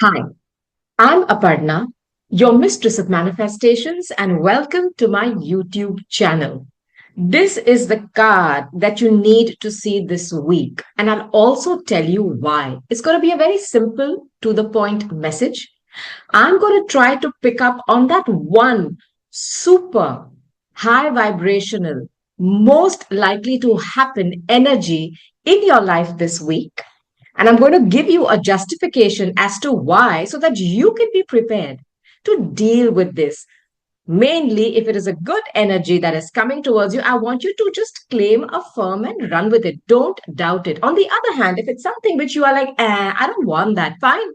Hi, I'm Aparna, your mistress of manifestations, and welcome to my YouTube channel. This is the card that you need to see this week, and I'll also tell you why. It's going to be a very simple, to the point message. I'm going to try to pick up on that one super high vibrational, most likely to happen energy in your life this week. And I'm going to give you a justification as to why so that you can be prepared to deal with this. Mainly, if it is a good energy that is coming towards you, I want you to just claim, affirm, and run with it. Don't doubt it. On the other hand, if it's something which you are like, I don't want that, fine.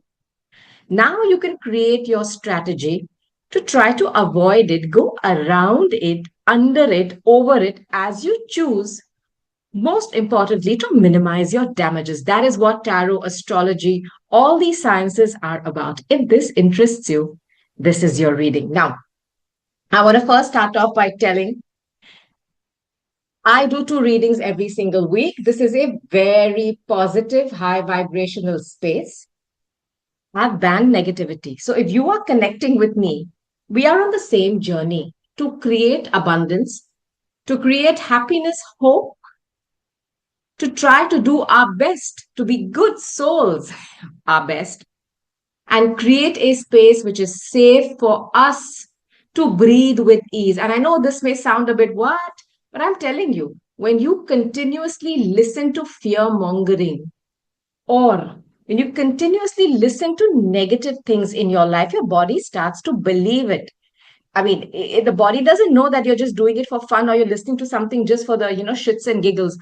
Now you can create your strategy to try to avoid it, go around it, under it, over it as you choose, most importantly, to minimize your damages. That is what tarot, astrology, all these sciences are about. If this interests you, this is your reading. Now, I want to first start off by telling I do two readings every single week. This is a very positive, high vibrational space. I've banned negativity. So if you are connecting with me, we are on the same journey to create abundance, to create happiness, hope, to try to do our best, to be good souls, our best, and create a space which is safe for us to breathe with ease. And I know this may sound a bit what, but I'm telling you, when you continuously listen to fear mongering, or when you continuously listen to negative things in your life, your body starts to believe it. I mean, the body doesn't know that you're just doing it for fun or you're listening to something just for the, shits and giggles.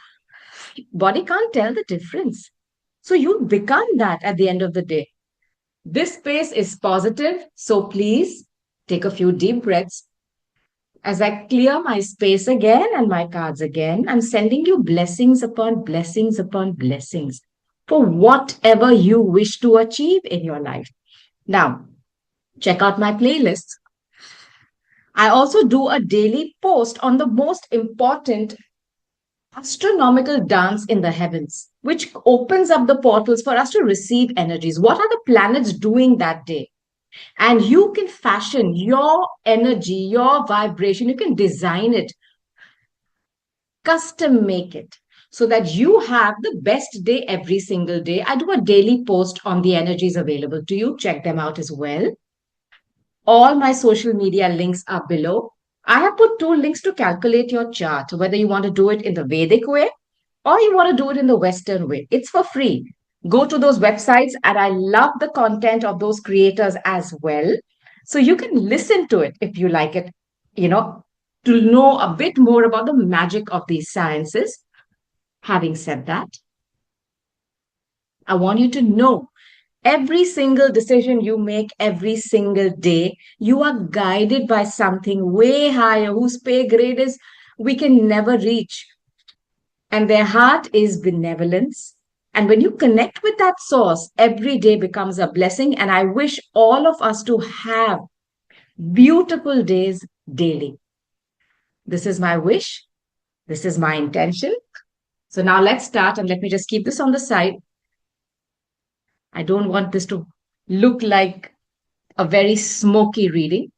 Body can't tell the difference. So you become that at the end of the day. This space is positive. So please take a few deep breaths. As I clear my space again and my cards again, I'm sending you blessings upon blessings upon blessings for whatever you wish to achieve in your life. Now, check out my playlists. I also do a daily post on the most important astronomical dance in the heavens, which opens up the portals for us to receive energies. What are the planets doing that day? And you can fashion your energy, your vibration, you can design it, custom make it so that you have the best day every single day. I do a daily post on the energies available to you. Check them out as well. All my social media links are below. I have put two links to calculate your chart, whether you want to do it in the Vedic way or you want to do it in the Western way. It's for free. Go to those websites, and I love the content of those creators as well. So you can listen to it if you like it, you know, to know a bit more about the magic of these sciences. Having said that, I want you to know every single decision you make every single day, you are guided by something way higher whose pay grade is we can never reach. And their heart is benevolence. And when you connect with that source, every day becomes a blessing. And I wish all of us to have beautiful days daily. This is my wish. This is my intention. So now let's start, and let me just keep this on the side. I don't want this to look like a very smoky reading.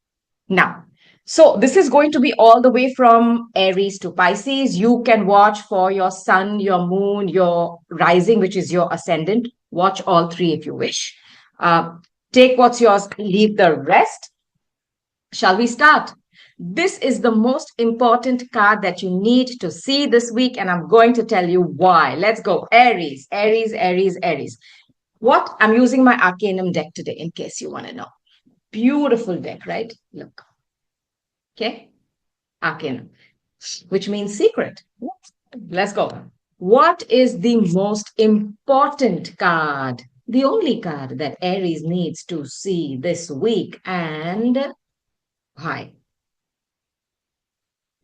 Now, so this is going to be all the way from Aries to Pisces. You can watch for your sun, your moon, your rising, which is your ascendant. Watch all three if you wish. Take what's yours, leave the rest. Shall we start? This is the most important card that you need to see this week, and I'm going to tell you why. Let's go. Aries, Aries, Aries, Aries. What? I'm using my Arcanum deck today, in case you want to know. Beautiful deck, right? Look. Okay. Arcanum, which means secret. Let's go. What is the most important card? The only card that Aries needs to see this week, and why?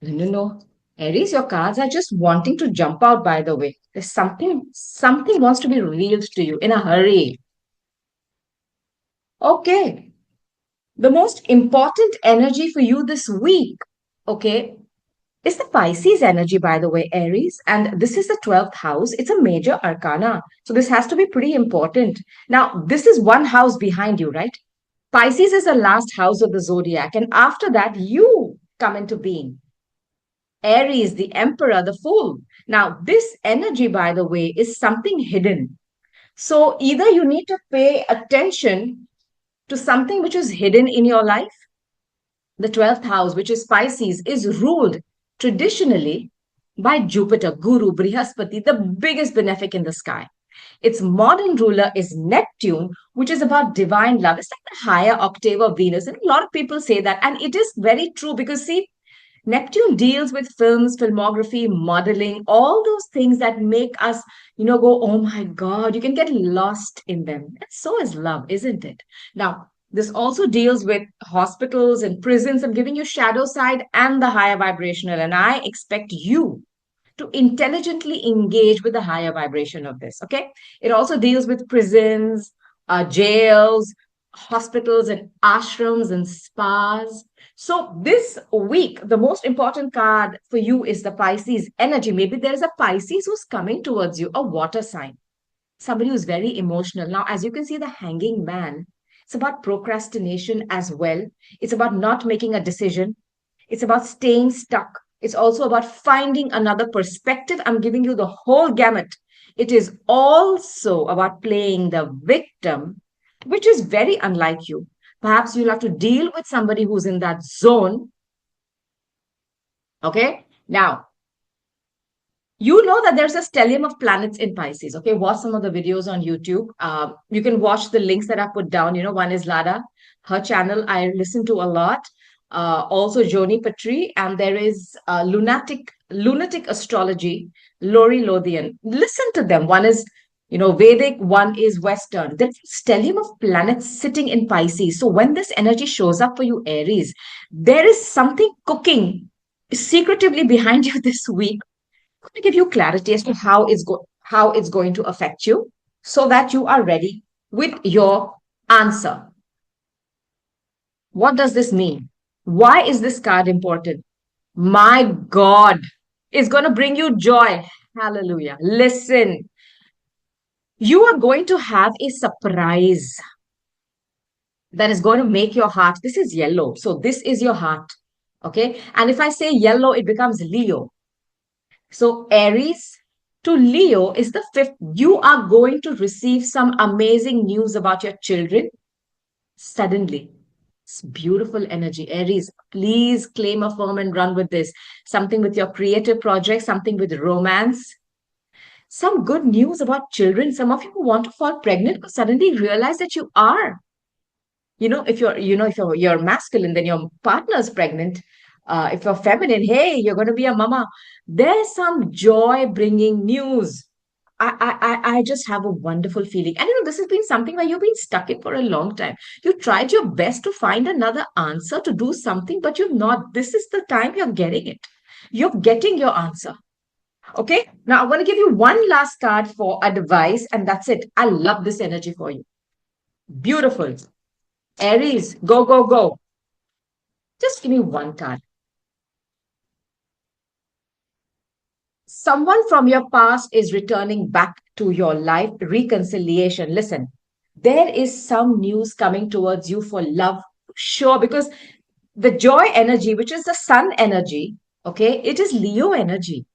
No. Aries, your cards are just wanting to jump out, by the way. There's something wants to be revealed to you in a hurry. Okay. The most important energy for you this week, okay, is the Pisces energy, by the way, Aries. And this is the 12th house. It's a major arcana. So this has to be pretty important. Now, this is one house behind you, right? Pisces is the last house of the zodiac. And after that, you come into being. Aries, the emperor, the fool. Now, this energy, by the way, is something hidden. So either you need to pay attention to something which is hidden in your life. The 12th house, which is Pisces, is ruled traditionally by Jupiter, Guru, Brihaspati, the biggest benefic in the sky. Its modern ruler is Neptune, which is about divine love. It's like the higher octave of Venus. And a lot of people say that. And it is very true because, see, Neptune deals with films, filmography, modeling, all those things that make us, go, oh my God, you can get lost in them. And so is love, isn't it? Now, this also deals with hospitals and prisons. I'm giving you shadow side and the higher vibrational. And I expect you to intelligently engage with the higher vibration of this. Okay. It also deals with prisons, jails, hospitals, and ashrams and spas. So this week, the most important card for you is the Pisces energy. Maybe there's a Pisces who's coming towards you, a water sign, somebody who's very emotional. Now, as you can see, the hanging man, it's about procrastination as well. It's about not making a decision. It's about staying stuck. It's also about finding another perspective. I'm giving you the whole gamut. It is also about playing the victim, which is very unlike you. Perhaps you'll have to deal with somebody who's in that zone. Okay. Now, you know that there's a stellium of planets in Pisces. Okay, watch some of the videos on YouTube. You can watch the links that I put down. One is Lada, her channel I listen to a lot. Also Joni Patri, and there is lunatic astrology, Lori Lothian. Listen to them. One is Vedic, one is Western. There's a stellium of planets sitting in Pisces. So when this energy shows up for you, Aries, there is something cooking secretively behind you this week to give you clarity as to how it's going to affect you so that you are ready with your answer. What does this mean? Why is this card important? My God, it's going to bring you joy. Hallelujah. Listen, you are going to have a surprise that is going to make your heart. This is yellow. So this is your heart. Okay. And if I say yellow, it becomes Leo. So Aries to Leo is the fifth. You are going to receive some amazing news about your children suddenly. It's beautiful energy. Aries, please claim, affirm, and run with this. Something with your creative project, something with romance. Some good news about children. Some of you who want to fall pregnant because suddenly realize that you are. If you're masculine, then your partner's pregnant. If you're feminine, hey, you're going to be a mama. There's some joy bringing news. I just have a wonderful feeling. And this has been something where you've been stuck in for a long time. You tried your best to find another answer to do something, but you've not. This is the time you're getting it. You're getting your answer. Okay. Now I'm going to give you one last card for advice, and that's it. I love this energy for you. Beautiful. Aries, go, go, go. Just give me one card. Someone from your past is returning back to your life. Reconciliation. Listen, there is some news coming towards you for love. Sure, because the joy energy, which is the sun energy, okay, it is Leo energy.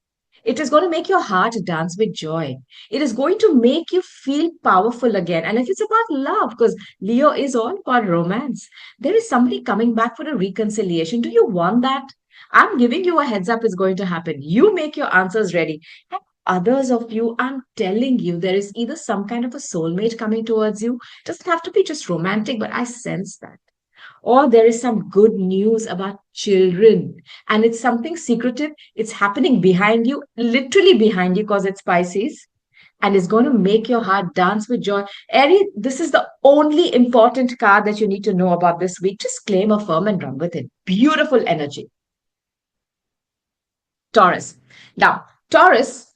It is going to make your heart dance with joy. It is going to make you feel powerful again. And if it's about love, because Leo is all about romance, there is somebody coming back for a reconciliation. Do you want that? I'm giving you a heads up, it's going to happen. You make your answers ready. And others of you, I'm telling you, there is either some kind of a soulmate coming towards you. It doesn't have to be just romantic, but I sense that, or there is some good news about children and it's something secretive. It's happening behind you, literally behind you, because it's Pisces, and it's going to make your heart dance with joy. Aries, this is the only important card that you need to know about this week. Just claim, affirm, and run with it. Beautiful energy. Taurus. Now, Taurus,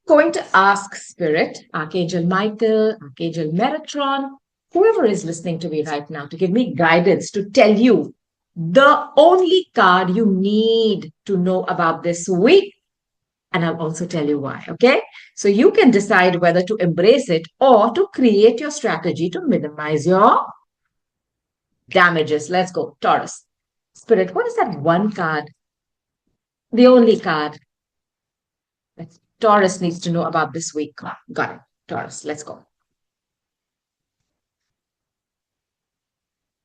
going to ask Spirit, Archangel Michael, Archangel Metatron, whoever is listening to me right now, to give me guidance, to tell you the only card you need to know about this week. And I'll also tell you why. Okay. So you can decide whether to embrace it or to create your strategy to minimize your damages. Let's go. Taurus. Spirit, what is that one card? The only card that Taurus needs to know about this week. Got it. Taurus, let's go.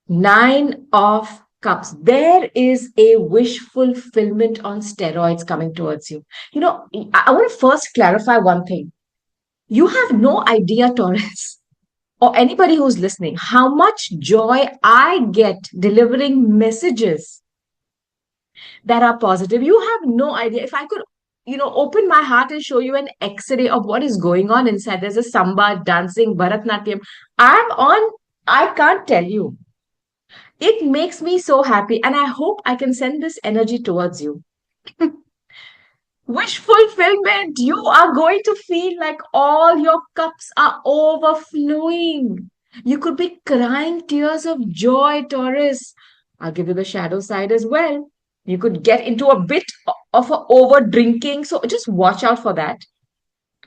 Nine of Cups. There is a wish fulfillment on steroids coming towards you. I want to first clarify one thing. You have no idea, Taurus, or anybody who's listening, how much joy I get delivering messages that are positive. You have no idea. If I could, open my heart and show you an X-ray of what is going on inside. There's a samba, dancing, Bharatnatyam. I can't tell you. It makes me so happy, and I hope I can send this energy towards you. Wish fulfillment. You are going to feel like all your cups are overflowing. You could be crying tears of joy, Taurus. I'll give you the shadow side as well. You could get into a bit of a over drinking. So just watch out for that.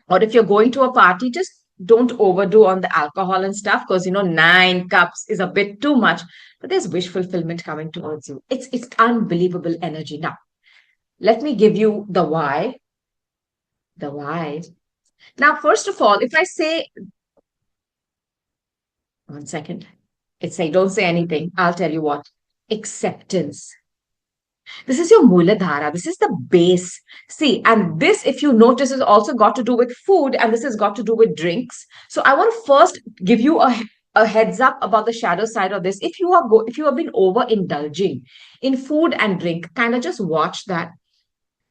Or if you're going to a party, just don't overdo on the alcohol and stuff because, 9 cups is a bit too much. But there's wish fulfillment coming towards you. It's unbelievable energy. Now, let me give you the why. The why. Now, first of all, if I say, 1 second, don't say anything. I'll tell you what. Acceptance. This is your Muladhara. This is the base. See, and this, if you notice, is also got to do with food, and this has got to do with drinks. So I want to first give you a heads up about the shadow side of this. If you have been overindulging in food and drink, kind of just watch that.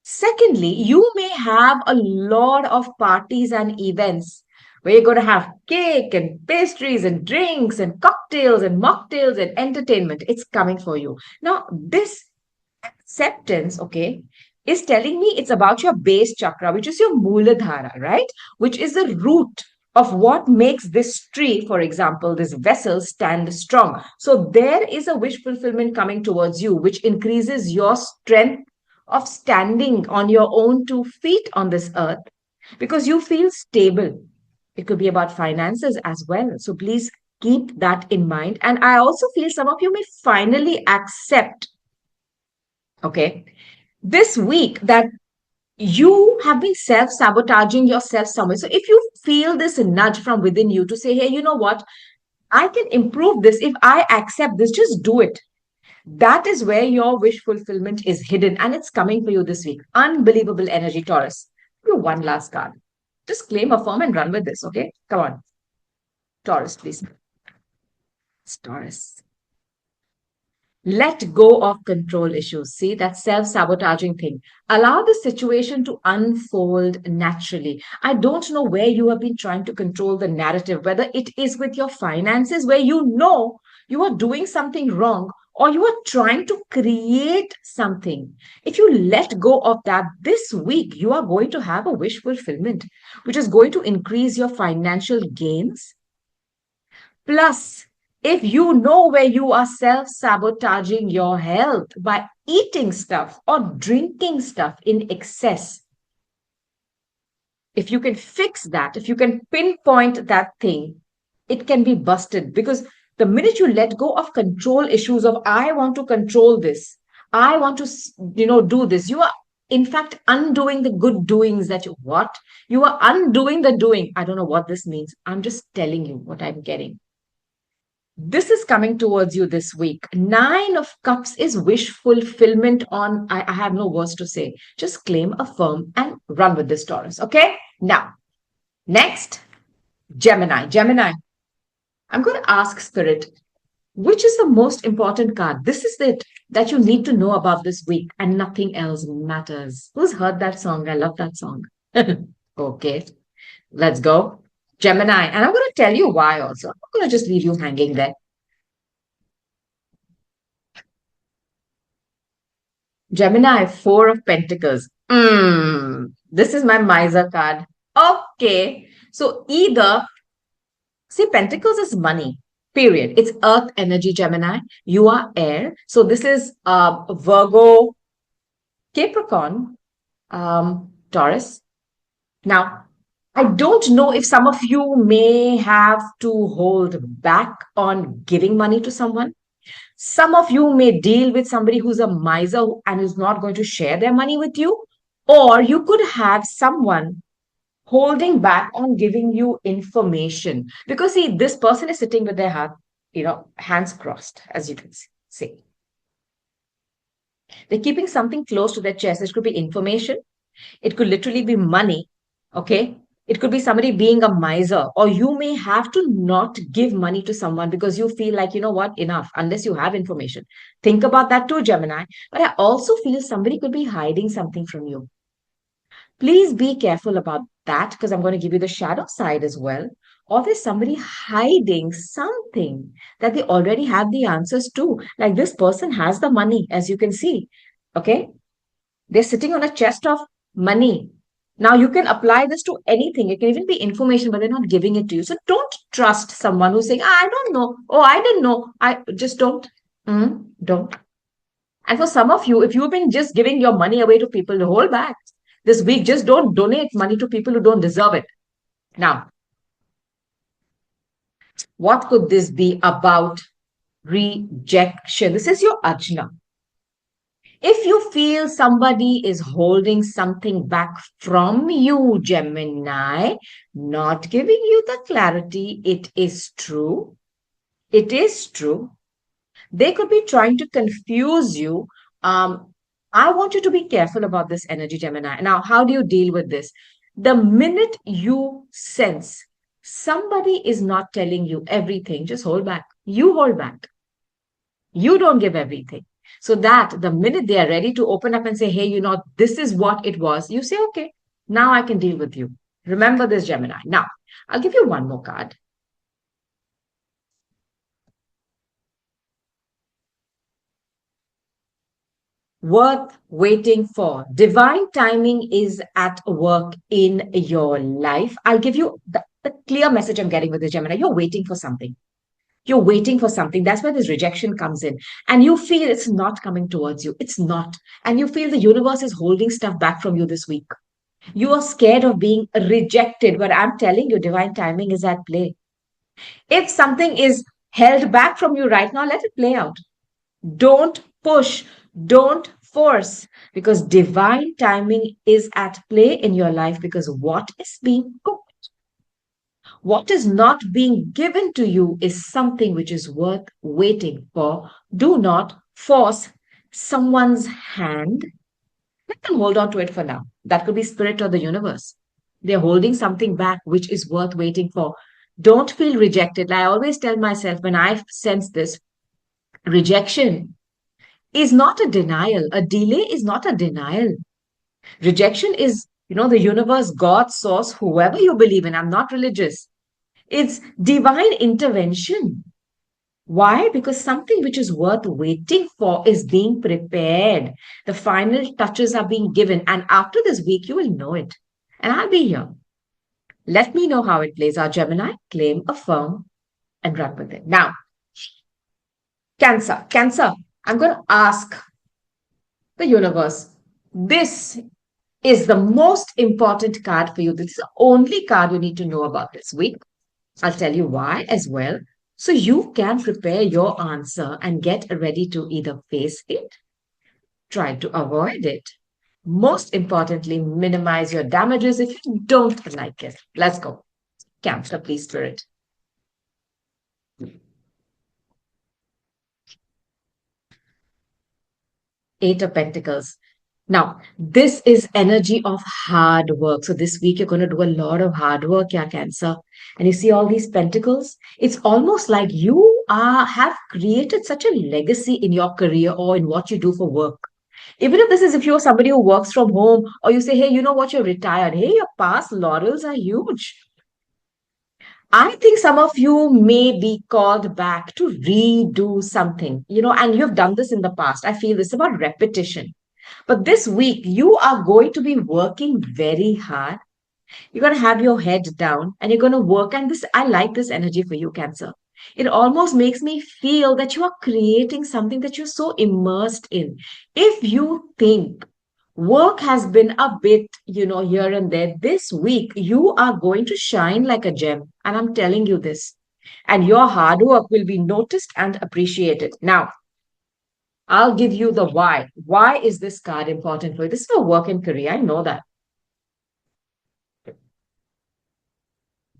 Secondly, you may have a lot of parties and events where you're going to have cake and pastries and drinks and cocktails and mocktails and entertainment. It's coming for you. Now, this acceptance, okay, is telling me it's about your base chakra, which is your Muladhara, right? Which is the root of what makes this tree, for example, this vessel stand strong. So there is a wish fulfillment coming towards you, which increases your strength of standing on your own 2 feet on this earth because you feel stable. It could be about finances as well. So please keep that in mind. And I also feel some of you may finally accept, okay, this week that you have been self-sabotaging yourself somewhere. So if you feel this nudge from within you to say, hey, you know what? I can improve this. If I accept this, just do it. That is where your wish fulfillment is hidden, and it's coming for you this week. Unbelievable energy, Taurus. You one last card. Just claim, affirm, and run with this, okay? Come on. Taurus, please. It's Taurus. Let go of control issues. See, that self-sabotaging thing. Allow the situation to unfold naturally. I don't know where you have been trying to control the narrative, whether it is with your finances, where you know you are doing something wrong, or you are trying to create something. If you let go of that this week, you are going to have a wish fulfillment, which is going to increase your financial gains. Plus, if you know where you are self-sabotaging your health by eating stuff or drinking stuff in excess, if you can fix that, if you can pinpoint that thing, it can be busted because the minute you let go of control issues of, I want to control this, I want to, do this, you are in fact undoing the good doings that you are undoing the doing. I don't know what this means. I'm just telling you what I'm getting. This is coming towards you this week. 9 of Cups is wish fulfillment on, I have no words to say. Just claim, affirm, and run with this, Taurus. Okay? Now, next, Gemini. Gemini, I'm going to ask Spirit, which is the most important card? This is it that you need to know about this week, and nothing else matters. Who's heard that song? I love that song. Okay, let's go. Gemini. And I'm going to tell you why also. I'm going to just leave you hanging there. Gemini, 4 of Pentacles. This is my miser card. Okay. So either, see, Pentacles is money. period. It's earth energy, Gemini. You are air. So this is Virgo, Capricorn, Taurus. Now, I don't know if some of you may have to hold back on giving money to someone. Some of you may deal with somebody who's a miser and is not going to share their money with you. Or you could have someone holding back on giving you information. Because see, this person is sitting with their heart, hands crossed, as you can see. They're keeping something close to their chest. It could be information. It could literally be money. Okay. It could be somebody being a miser, or you may have to not give money to someone because you feel like, you know what, enough, unless you have information. Think about that too, Gemini. But I also feel somebody could be hiding something from you. Please be careful about that because I'm going to give you the shadow side as well. Or there's somebody hiding something that they already have the answers to. Like this person has the money, as you can see. Okay. They're sitting on a chest of money. Now you can apply this to anything. It can even be information, but they're not giving it to you. So don't trust someone who's saying, I don't know. Oh, I didn't know. I just don't. Don't. And for some of you, if you've been just giving your money away to people, hold back. This week, just don't donate money to people who don't deserve it. Now, what could this be about? Rejection. This is your ajna. If you feel somebody is holding something back from you, Gemini, not giving you the clarity, it is true. It is true. They could be trying to confuse you. I want you to be careful about this energy, Gemini. Now, how do you deal with this? The minute you sense somebody is not telling you everything, just hold back. You hold back. You don't give everything. So that the minute they are ready to open up and say, hey, this is what it was, you say, okay, now I can deal with you. Remember this, Gemini. Now, I'll give you one more card. Worth waiting for. Divine timing is at work in your life. I'll give you the clear message I'm getting with this, Gemini. You're waiting for something. You're waiting for something. That's where this rejection comes in. And you feel it's not coming towards you. It's not. And you feel the universe is holding stuff back from you this week. You are scared of being rejected, but I'm telling you, divine timing is at play. If something is held back from you right now, let it play out. Don't push. Don't force, because divine timing is at play in your life, because what is being cooked, what is not being given to you is something which is worth waiting for. Do not force someone's hand. Let them hold on to it for now. That could be spirit or the universe. They're holding something back which is worth waiting for. Don't feel rejected. I always tell myself when I sense this, rejection is not a denial. A delay is not a denial. Rejection is, the universe, God, source, whoever you believe in. I'm not religious. It's divine intervention. Why? Because something which is worth waiting for is being prepared. The final touches are being given. And after this week, you will know it. And I'll be here. Let me know how it plays out, Gemini. Claim, affirm, and run with it. Now, Cancer. Cancer. I'm going to ask the universe. This is the most important card for you. This is the only card you need to know about this week. I'll tell you why as well. So you can prepare your answer and get ready to either face it, try to avoid it. Most importantly, minimize your damages if you don't like it. Let's go. Cancer, please, Spirit. Eight of Pentacles. Now, this is energy of hard work. So this week, you're going to do a lot of hard work, yeah, Cancer. And you see all these pentacles? It's almost like you have created such a legacy in your career or in what you do for work. Even if you're somebody who works from home, or you say, hey, you know what, you're retired. Hey, your past laurels are huge. I think some of you may be called back to redo something, and you've done this in the past. I feel this about repetition. But this week, you are going to be working very hard. You're going to have your head down and you're going to work. And I like this energy for you, Cancer. It almost makes me feel that you are creating something that you're so immersed in. If you think work has been a bit, here and there, this week you are going to shine like a gem. And I'm telling you this. And your hard work will be noticed and appreciated. Now, I'll give you the why. Why is this card important for you? This is for work and career. I know that.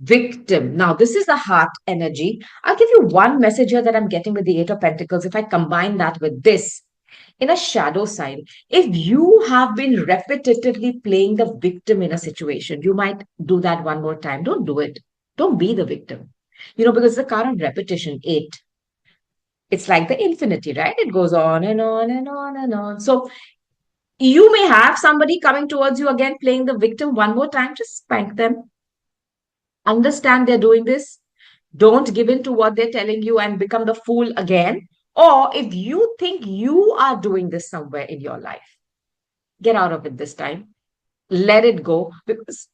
Victim. Now, this is the heart energy. I'll give you one message here that I'm getting with the Eight of Pentacles. If I combine that with this, in a shadow side, if you have been repetitively playing the victim in a situation, you might do that one more time. Don't do it. Don't be the victim. Because the card of repetition, eight, it's like the infinity, right? It goes on and on and on and on. So you may have somebody coming towards you again, playing the victim one more time. Just spank them. Understand they're doing this. Don't give in to what they're telling you and become the fool again. Or if you think you are doing this somewhere in your life, get out of it this time. Let it go because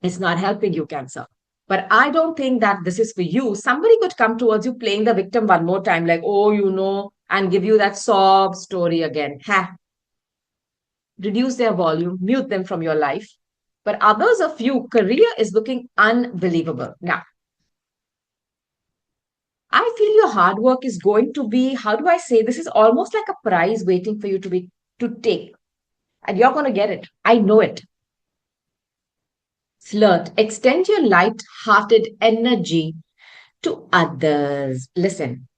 it's not helping you, Cancer. But I don't think that this is for you. Somebody could come towards you playing the victim one more time, like, oh, and give you that sob story again. Ha. Reduce their volume, mute them from your life. But others of you, career is looking unbelievable. Now, I feel your hard work is going to be, how do I say, this is almost like a prize waiting for you to take. And you're going to get it. I know it. Flirt. Extend your light-hearted energy to others. Listen,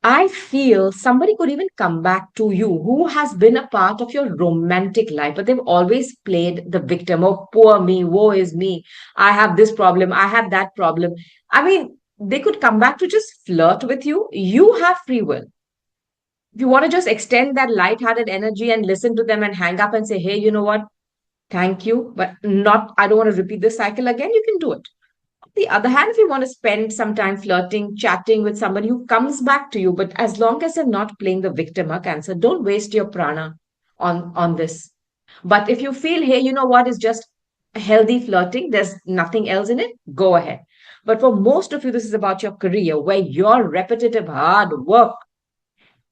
I feel somebody could even come back to you who has been a part of your romantic life, but they've always played the victim. Oh, poor me, woe is me. I have this problem. I have that problem. I mean, they could come back to just flirt with you. You have free will. If you want to just extend that light-hearted energy and listen to them and hang up and say, hey, you know what? Thank you, but I don't want to repeat this cycle again. You can do it. On the other hand, if you want to spend some time flirting, chatting with somebody who comes back to you, but as long as they're not playing the victim or Cancer, don't waste your prana on this. But if you feel, hey, you know what, is just healthy flirting, there's nothing else in it, go ahead. But for most of you, this is about your career, where your repetitive hard work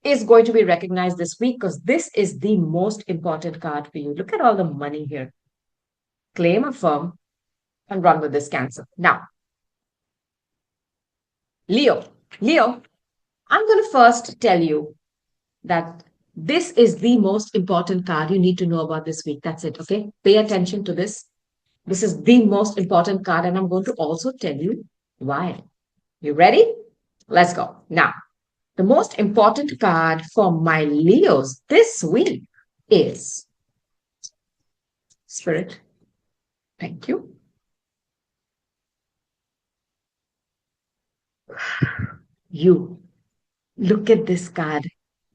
is going to be recognized this week because this is the most important card for you. Look at all the money here. Claim, affirm, and run with this, Cancer. Now, Leo. Leo, I'm going to first tell you that this is the most important card you need to know about this week. That's it, okay? Pay attention to this. This is the most important card, and I'm going to also tell you why. You ready? Let's go. Now, the most important card for my Leos this week is Spirit. Thank you. You. Look at this card.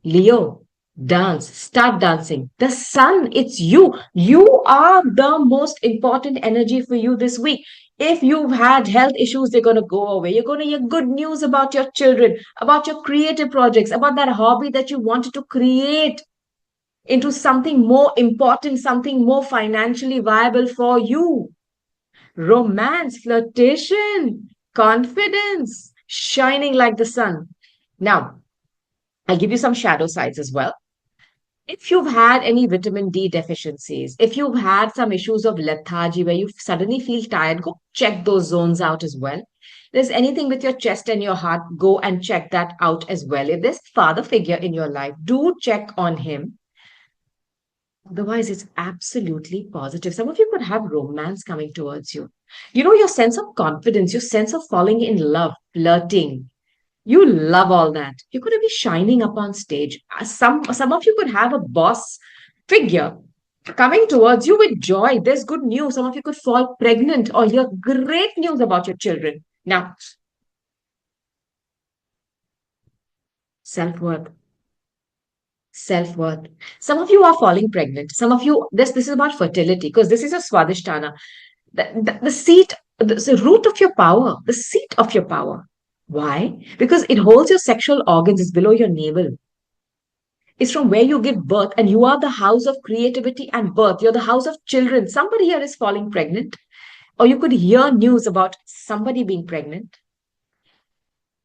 Leo, dance. Start dancing. The sun, it's you. You are the most important energy for you this week. If you've had health issues, they're going to go away. You're going to hear good news about your children, about your creative projects, about that hobby that you wanted to create into something more important, something more financially viable for you. Romance, flirtation, confidence, shining like the sun. Now, I'll give you some shadow sides as well. If you've had any vitamin D deficiencies, if you've had some issues of lethargy where you suddenly feel tired, go check those zones out as well. If there's anything with your chest and your heart, go and check that out as well. If there's a father figure in your life, do check on him. Otherwise, it's absolutely positive. Some of you could have romance coming towards you. Your sense of confidence, your sense of falling in love, flirting. You love all that. You're going to be shining up on stage. Some of you could have a boss figure coming towards you with joy. There's good news. Some of you could fall pregnant or hear great news about your children. Now, self-worth. Self-worth. Some of you are falling pregnant. Some of you, this is about fertility because this is a Swadhisthana. The seat, the root of your power, the seat of your power. Why? Because it holds your sexual organs, it's below your navel. It's from where you give birth, and you are the house of creativity and birth. You're the house of children. Somebody here is falling pregnant, or you could hear news about somebody being pregnant.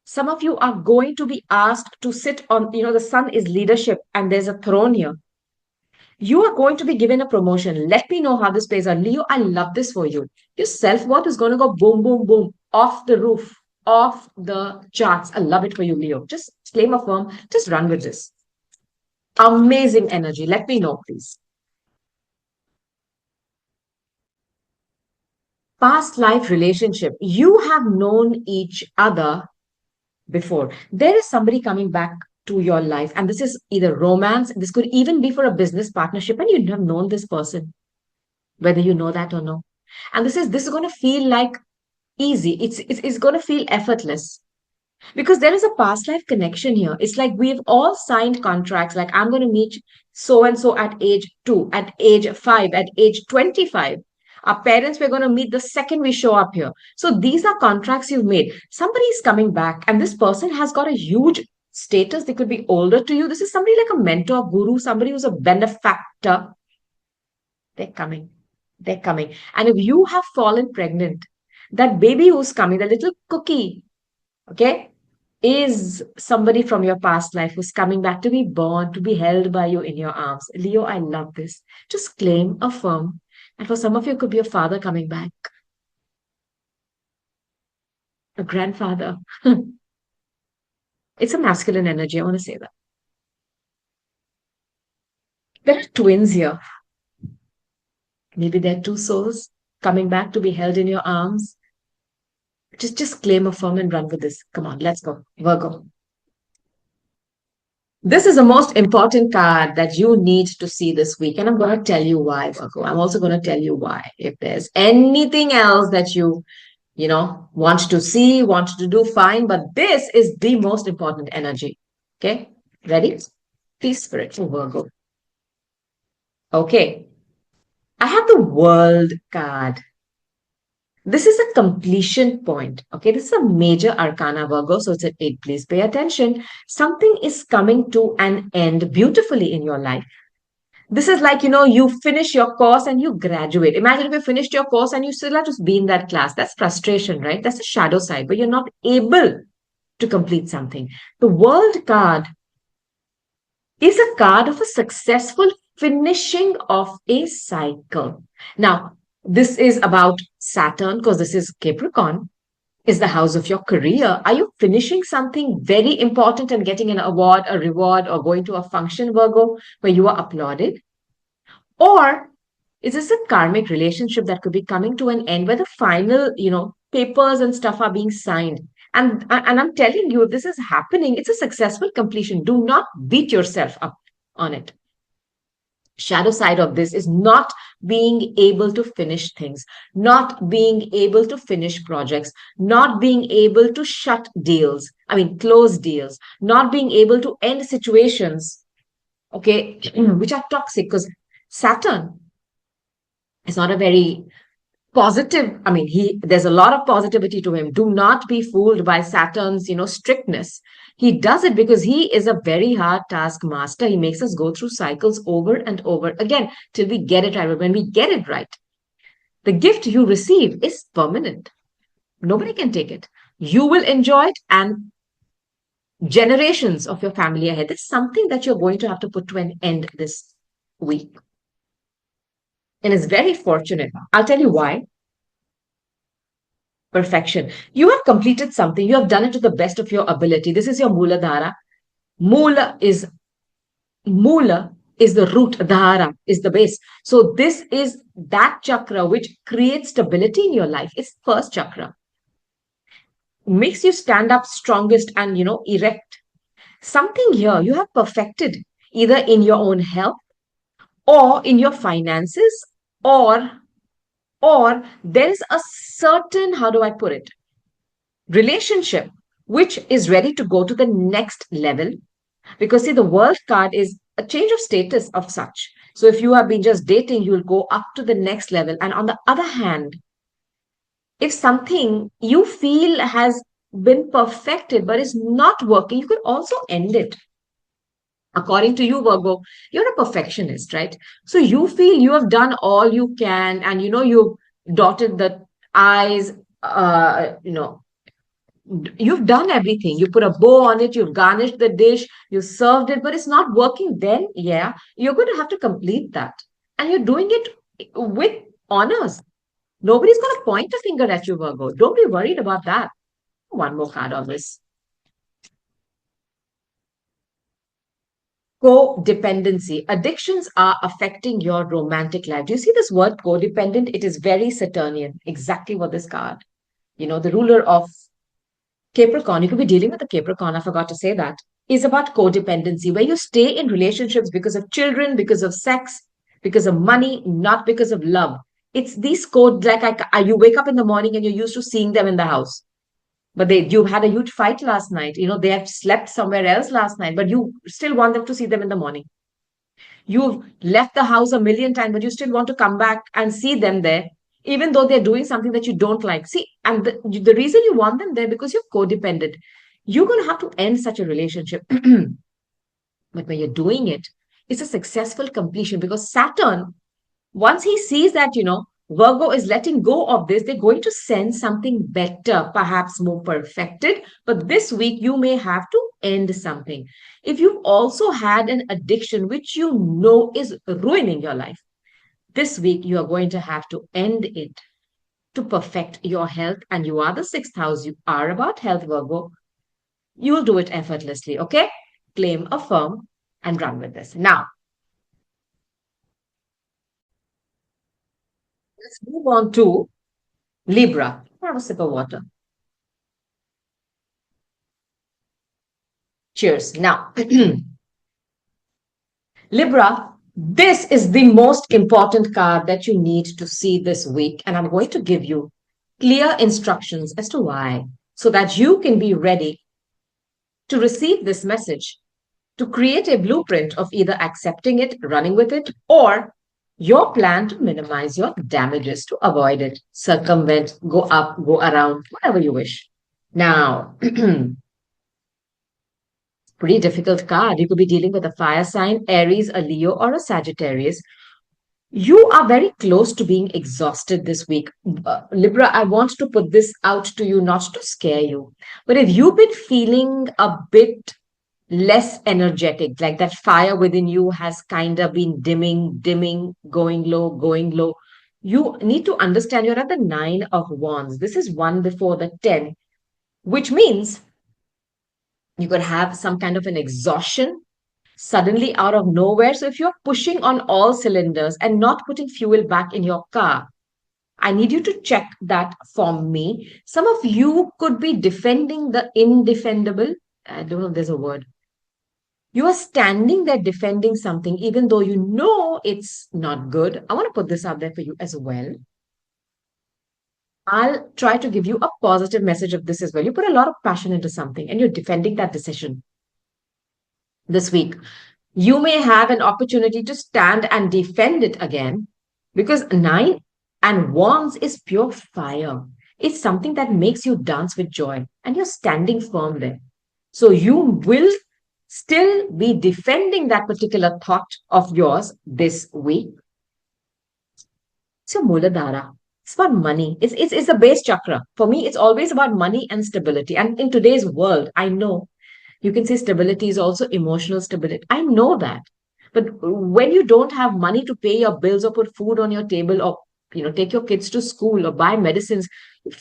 Some of you are going to be asked to sit on, the sun is leadership and there's a throne here. You are going to be given a promotion. Let me know how this plays out. Leo, I love this for you. Your self-worth is going to go boom, boom, boom, off the roof, off the charts. I love it for you, Leo. Just claim a firm. Just run with this. Amazing energy. Let me know, please. Past life relationship. You have known each other before. There is somebody coming back to your life, and this is either romance, this could even be for a business partnership, and you have known this person, whether you know that or no. And this is going to feel like easy. It's going to feel effortless. Because there is a past life connection here. It's like we've all signed contracts, like I'm going to meet so and so at age 2, at age 5, at age 25. Our parents were going to meet the second we show up here. So these are contracts you've made. Somebody is coming back, and this person has got a huge status. They could be older to you. This is somebody like a mentor, guru, somebody who's a benefactor. They're coming. They're coming. And if you have fallen pregnant, that baby who's coming, the little cookie, okay, is somebody from your past life who's coming back to be born, to be held by you in your arms. Leo, I love this. Just claim, affirm. And for some of you, it could be a father coming back, a grandfather. It's a masculine energy. I want to say that. There are twins here. Maybe they're two souls coming back to be held in your arms. Just claim, affirm, and run with this. Come on, let's go. Virgo. This is the most important card that you need to see this week. And I'm going to tell you why, Virgo. I'm also going to tell you why. If there's anything else that you want to see, want to do, fine. But this is the most important energy. Okay? Ready? Peace, spirit for Virgo. Okay. I have the World card. This is a completion point. Okay, this is a major arcana, Virgo. So it's an 8. Please pay attention. Something is coming to an end beautifully in your life. This is like, you finish your course and you graduate. Imagine if you finished your course and you still have to be in that class. That's frustration, right? That's a shadow side, but you're not able to complete something. The World card is a card of a successful finishing of a cycle. Now, this is about Saturn because this is Capricorn, is the house of your career. Are you finishing something very important and getting an award, a reward, or going to a function, Virgo, where you are applauded? Or is this a karmic relationship that could be coming to an end where the final, papers and stuff are being signed? And I'm telling you, if this is happening, it's a successful completion. Do not beat yourself up on it. Shadow side of this is not being able to finish things, not being able to finish projects, not being able to close deals, not being able to end situations, okay, which are toxic because Saturn is not a very positive. There's a lot of positivity to him. Do not be fooled by Saturn's, strictness. He does it because he is a very hard taskmaster. He makes us go through cycles over and over again till we get it right. But when we get it right, the gift you receive is permanent. Nobody can take it. You will enjoy it, and generations of your family ahead. It's something that you're going to have to put to an end this week. And it's very fortunate. I'll tell you why. Perfection. You have completed something. You have done it to the best of your ability. This is your Muladhara. Mula is the root. Dhara is the base. So this is that chakra which creates stability in your life. It's first chakra. Makes you stand up strongest and, erect. Something here you have perfected either in your own health or in your finances, or there is a certain, how do I put it, relationship which is ready to go to the next level. Because see, the World card is a change of status of such. So if you have been just dating, you will go up to the next level. And on the other hand, if something you feel has been perfected but is not working, you could also end it. According to you, Virgo, you're a perfectionist, right? So you feel you have done all you can, and you've dotted the I's, You've done everything. You put a bow on it, you've garnished the dish, you served it, but it's not working. Then, yeah, you're going to have to complete that. And you're doing it with honors. Nobody's going to point a finger at you, Virgo. Don't be worried about that. One more card on this. Codependency. Addictions are affecting your romantic life. Do you see this word codependent? It is very Saturnian. Exactly what this card, the ruler of Capricorn, you could be dealing with a Capricorn, I forgot to say that, is about codependency, where you stay in relationships because of children, because of sex, because of money, not because of love. It's these code, like you wake up in the morning and you're used to seeing them in the house. But you've had a huge fight last night. They have slept somewhere else last night, but you still want them to see them in the morning. You've left the house a million times, but you still want to come back and see them there, even though they're doing something that you don't like. See, and the reason you want them there because you're codependent. You're going to have to end such a relationship. But when you're doing it, it's a successful completion because Saturn, once he sees that, Virgo is letting go of this, they're going to send something better, perhaps more perfected. But this week, you may have to end something. If you've also had an addiction which you know is ruining your life, this week you are going to have to end it to perfect your health. And you are the sixth house, you are about health, Virgo. You'll do it effortlessly, okay? Claim, affirm, and run with this. Now, let's move on to Libra. Have a sip of water. Cheers. Now, Libra, this is the most important card that you need to see this week. And I'm going to give you clear instructions as to why, so that you can be ready to receive this message, to create a blueprint of either accepting it, running with it, or your plan to minimize your damages, to avoid it, circumvent, go up, go around, whatever you wish. Now, pretty difficult card. You could be dealing with a fire sign, Aries, a Leo, or a Sagittarius. You are very close to being exhausted this week. Libra, I want to put this out to you, not to scare you. But if you've been feeling a bit less energetic, like that fire within you has kind of been dimming, going low, you need to understand you're at the Nine of Wands. This is one before the 10, which means you could have some kind of an exhaustion suddenly out of nowhere. So if you're pushing on all cylinders and not putting fuel back in your car, I need you to check that for me. Some of you could be defending the indefendable. I don't know if there's a word. You are standing there defending something, even though you know it's not good. I want to put this out there for you as well. I'll try to give you a positive message of this as well. You put a lot of passion into something and you're defending that decision this week. You may have an opportunity to stand and defend it again because Nine and Wands is pure fire. It's something that makes you dance with joy and you're standing firm there. So you will still be defending that particular thought of yours this week. It's your Muladhara. It's about money. It's the base chakra. For me, it's always about money and stability. And in today's world, I know you can say stability is also emotional stability. I know that. But when you don't have money to pay your bills or put food on your table or take your kids to school or buy medicines,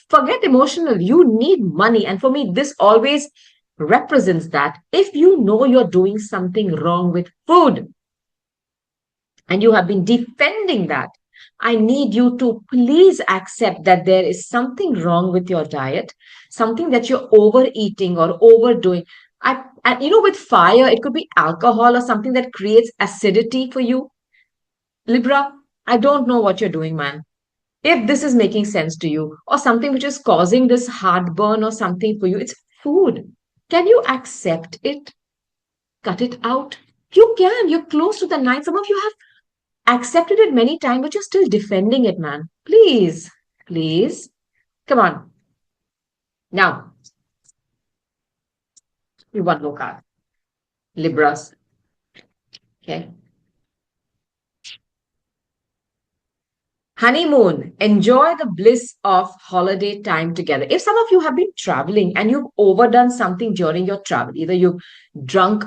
forget emotional. You need money. And for me, this always represents that. If you know you're doing something wrong with food and you have been defending that, I need you to please accept that there is something wrong with your diet, something that you're overeating or overdoing. And with fire, it could be alcohol or something that creates acidity for you. Libra, I don't know what you're doing, man. If this is making sense to you, or something which is causing this heartburn or something for you, it's food. Can you accept it? Cut it out? You can. You're close to the nine. Some of you have accepted it many times, but you're still defending it, man. Please, please. Come on. Now, you one more card. Libras. Okay. Honeymoon, enjoy the bliss of holiday time together. If some of you have been traveling and you've overdone something during your travel, either you've drunk,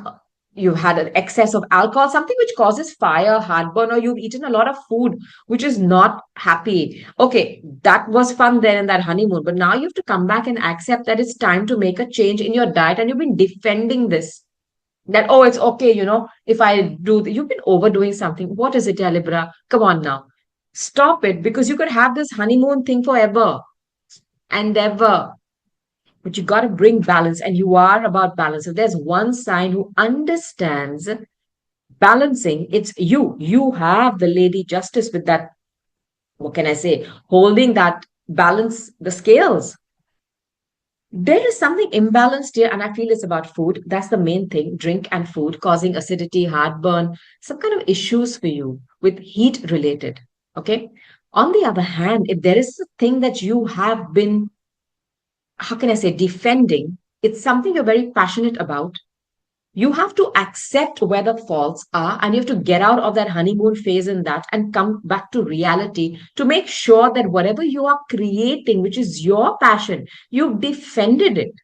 you've had an excess of alcohol, something which causes fire, heartburn, or you've eaten a lot of food which is not happy. Okay, that was fun then in that honeymoon, but now you have to come back and accept that it's time to make a change in your diet, and you've been defending this. That, oh, it's okay, if I do, you've been overdoing something. What is it, Libra? Come on now. Stop it, because you could have this honeymoon thing forever and ever. But you got to bring balance, and you are about balance. If there's one sign who understands balancing, it's you. You have the Lady Justice with that, what can I say, holding that balance, the scales. There is something imbalanced here, and I feel it's about food. That's the main thing, drink and food, causing acidity, heartburn, some kind of issues for you with heat related. Okay. On the other hand, if there is a thing that you have been, how can I say, defending, it's something you're very passionate about. You have to accept where the faults are, and you have to get out of that honeymoon phase in that and come back to reality to make sure that whatever you are creating, which is your passion, you've defended it.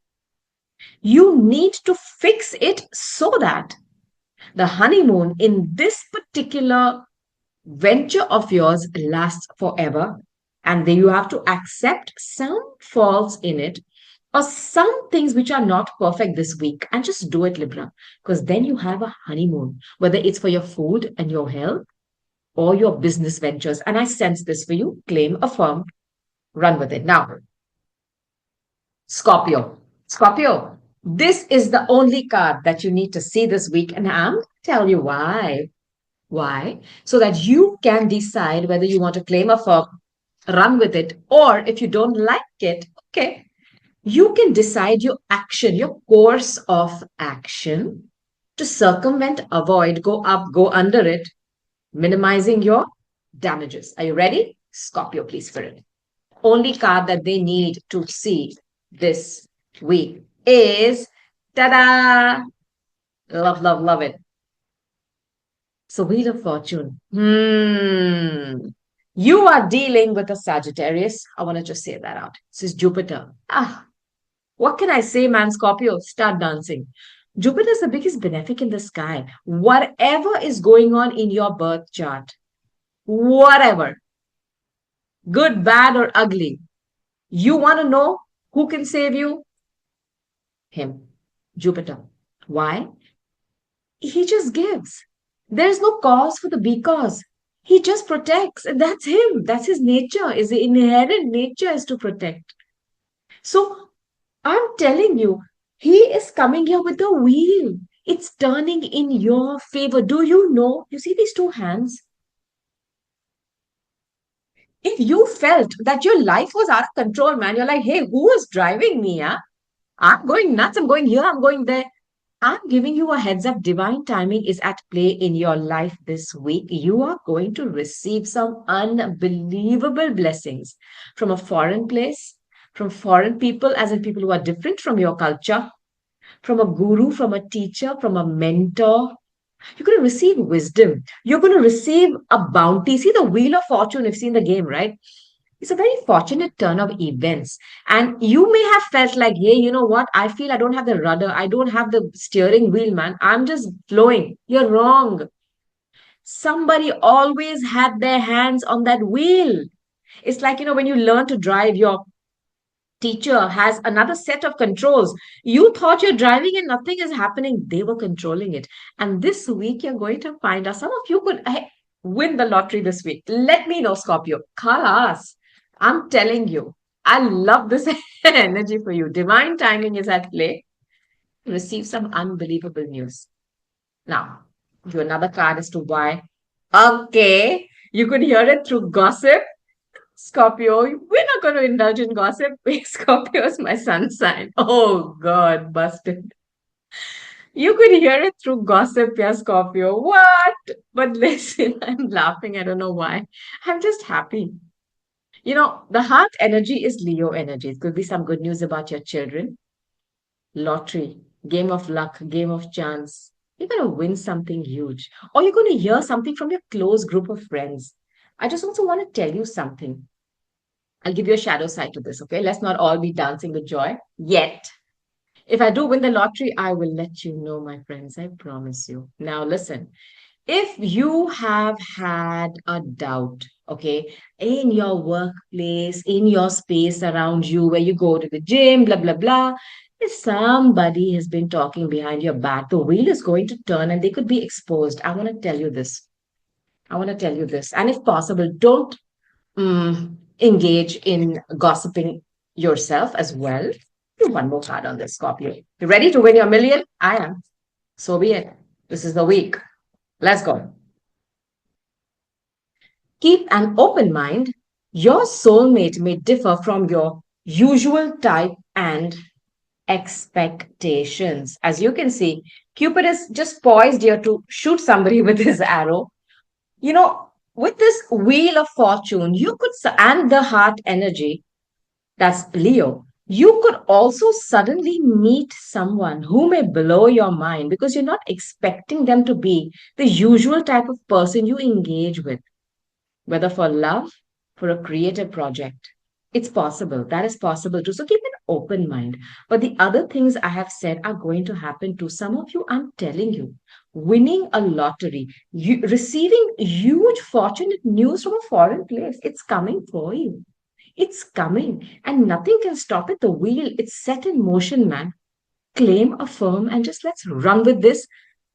You need to fix it so that the honeymoon in this particular venture of yours lasts forever. And then you have to accept some faults in it, or some things which are not perfect this week, and just do it, Libra. Because then you have a honeymoon, whether it's for your food and your health or your business ventures. And I sense this for you. Claim, affirm, run with it. Now, Scorpio. Scorpio, this is the only card that you need to see this week, and I'm going to tell you why. Why? So that you can decide whether you want to claim, affirm, run with it, or if you don't like it, okay, you can decide your action, your course of action to circumvent, avoid, go up, go under it, minimizing your damages. Are you ready? Scorpio, please, for it. Only card that they need to see this week is ta-da! Love, love, love it. So, Wheel of Fortune. You are dealing with a Sagittarius. I want to just say that out. This is Jupiter. What can I say, man? Scorpio, start dancing. Jupiter is the biggest benefic in the sky. Whatever is going on in your birth chart, whatever, good, bad, or ugly, you want to know who can save you? Him, Jupiter. Why? He just gives. There's no cause for the because. He just protects, and that's him. That's his nature. His inherent nature is to protect. So I'm telling you, he is coming here with the wheel. It's turning in your favor. Do you know? You see these two hands? If you felt that your life was out of control, man, you're like, hey, who is driving me? Huh? I'm going nuts. I'm going here. I'm going there. I'm giving you a heads up. Divine timing is at play in your life this week. You are going to receive some unbelievable blessings from a foreign place, from foreign people, as in people who are different from your culture, from a guru, from a teacher, from a mentor. You're going to receive wisdom. You're going to receive a bounty. See the Wheel of Fortune, you've seen the game, right? It's a very fortunate turn of events. And you may have felt like, hey, you know what? I feel I don't have the rudder. I don't have the steering wheel, man. I'm just flowing. You're wrong. Somebody always had their hands on that wheel. It's like, when you learn to drive, your teacher has another set of controls. You thought you're driving and nothing is happening. They were controlling it. And this week, you're going to find out some of you could win the lottery this week. Let me know, Scorpio. Call us. I'm telling you, I love this energy for you. Divine timing is at play. Receive some unbelievable news. Now, do another card as to why. Okay, you could hear it through gossip. Scorpio, we're not going to indulge in gossip. Scorpio is my sun sign. Oh, God, busted. You could hear it through gossip, yeah, Scorpio. What? But listen, I'm laughing. I don't know why. I'm just happy. The heart energy is Leo energy. It could be some good news about your children. Lottery, game of luck, game of chance. You're going to win something huge. Or you're going to hear something from your close group of friends. I just also want to tell you something. I'll give you a shadow side to this, okay? Let's not all be dancing with joy yet. If I do win the lottery, I will let you know, my friends. I promise you. Now, listen, if you have had a doubt, okay, in your workplace, in your space around you, where you go to the gym, blah, blah, blah, if somebody has been talking behind your back, the wheel is going to turn and they could be exposed. I want to tell you this. I want to tell you this. And if possible, don't engage in gossiping yourself as well. Do one more card on this, Scorpio. You ready to win your million? I am. So be it. This is the week. Let's go. Keep an open mind. Your soulmate may differ from your usual type and expectations. As you can see, Cupid is just poised here to shoot somebody with his arrow. You know, with this wheel of fortune, you could, and the heart energy, that's Leo, you could also suddenly meet someone who may blow your mind because you're not expecting them to be the usual type of person you engage with, whether for love, for a creative project. It's possible. That is possible too. So keep an open mind. But the other things I have said are going to happen to some of you. I'm telling you, winning a lottery, you receiving huge fortunate news from a foreign place, it's coming for you. It's coming, and nothing can stop it. The wheel, it's set in motion, man. Claim, affirm, and just let's run with this.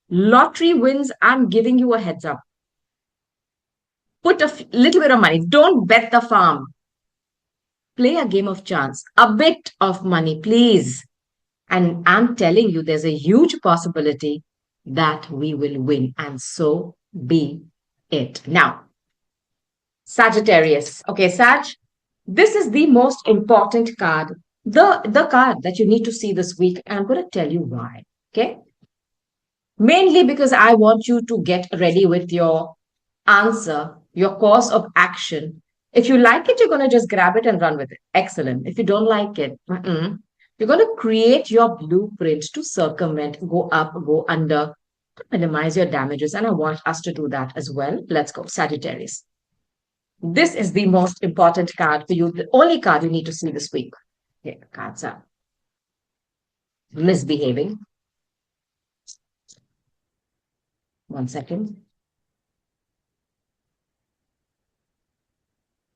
Lottery wins. I'm giving you a heads up. Put a little bit of money. Don't bet the farm. Play a game of chance. A bit of money, please. And I'm telling you, there's a huge possibility that we will win. And so be it. Now, Sagittarius. Okay, Sag, this is the most important card. The card that you need to see this week. And I'm going to tell you why. Okay. Mainly because I want you to get ready with your answer, your course of action. If you like it, you're going to just grab it and run with it. Excellent. If you don't like it, you're going to create your blueprint to circumvent, go up, go under, to minimize your damages. And I want us to do that as well. Let's go, Sagittarius. This is the most important card for you, the only card you need to see this week. Okay, cards are misbehaving. One second.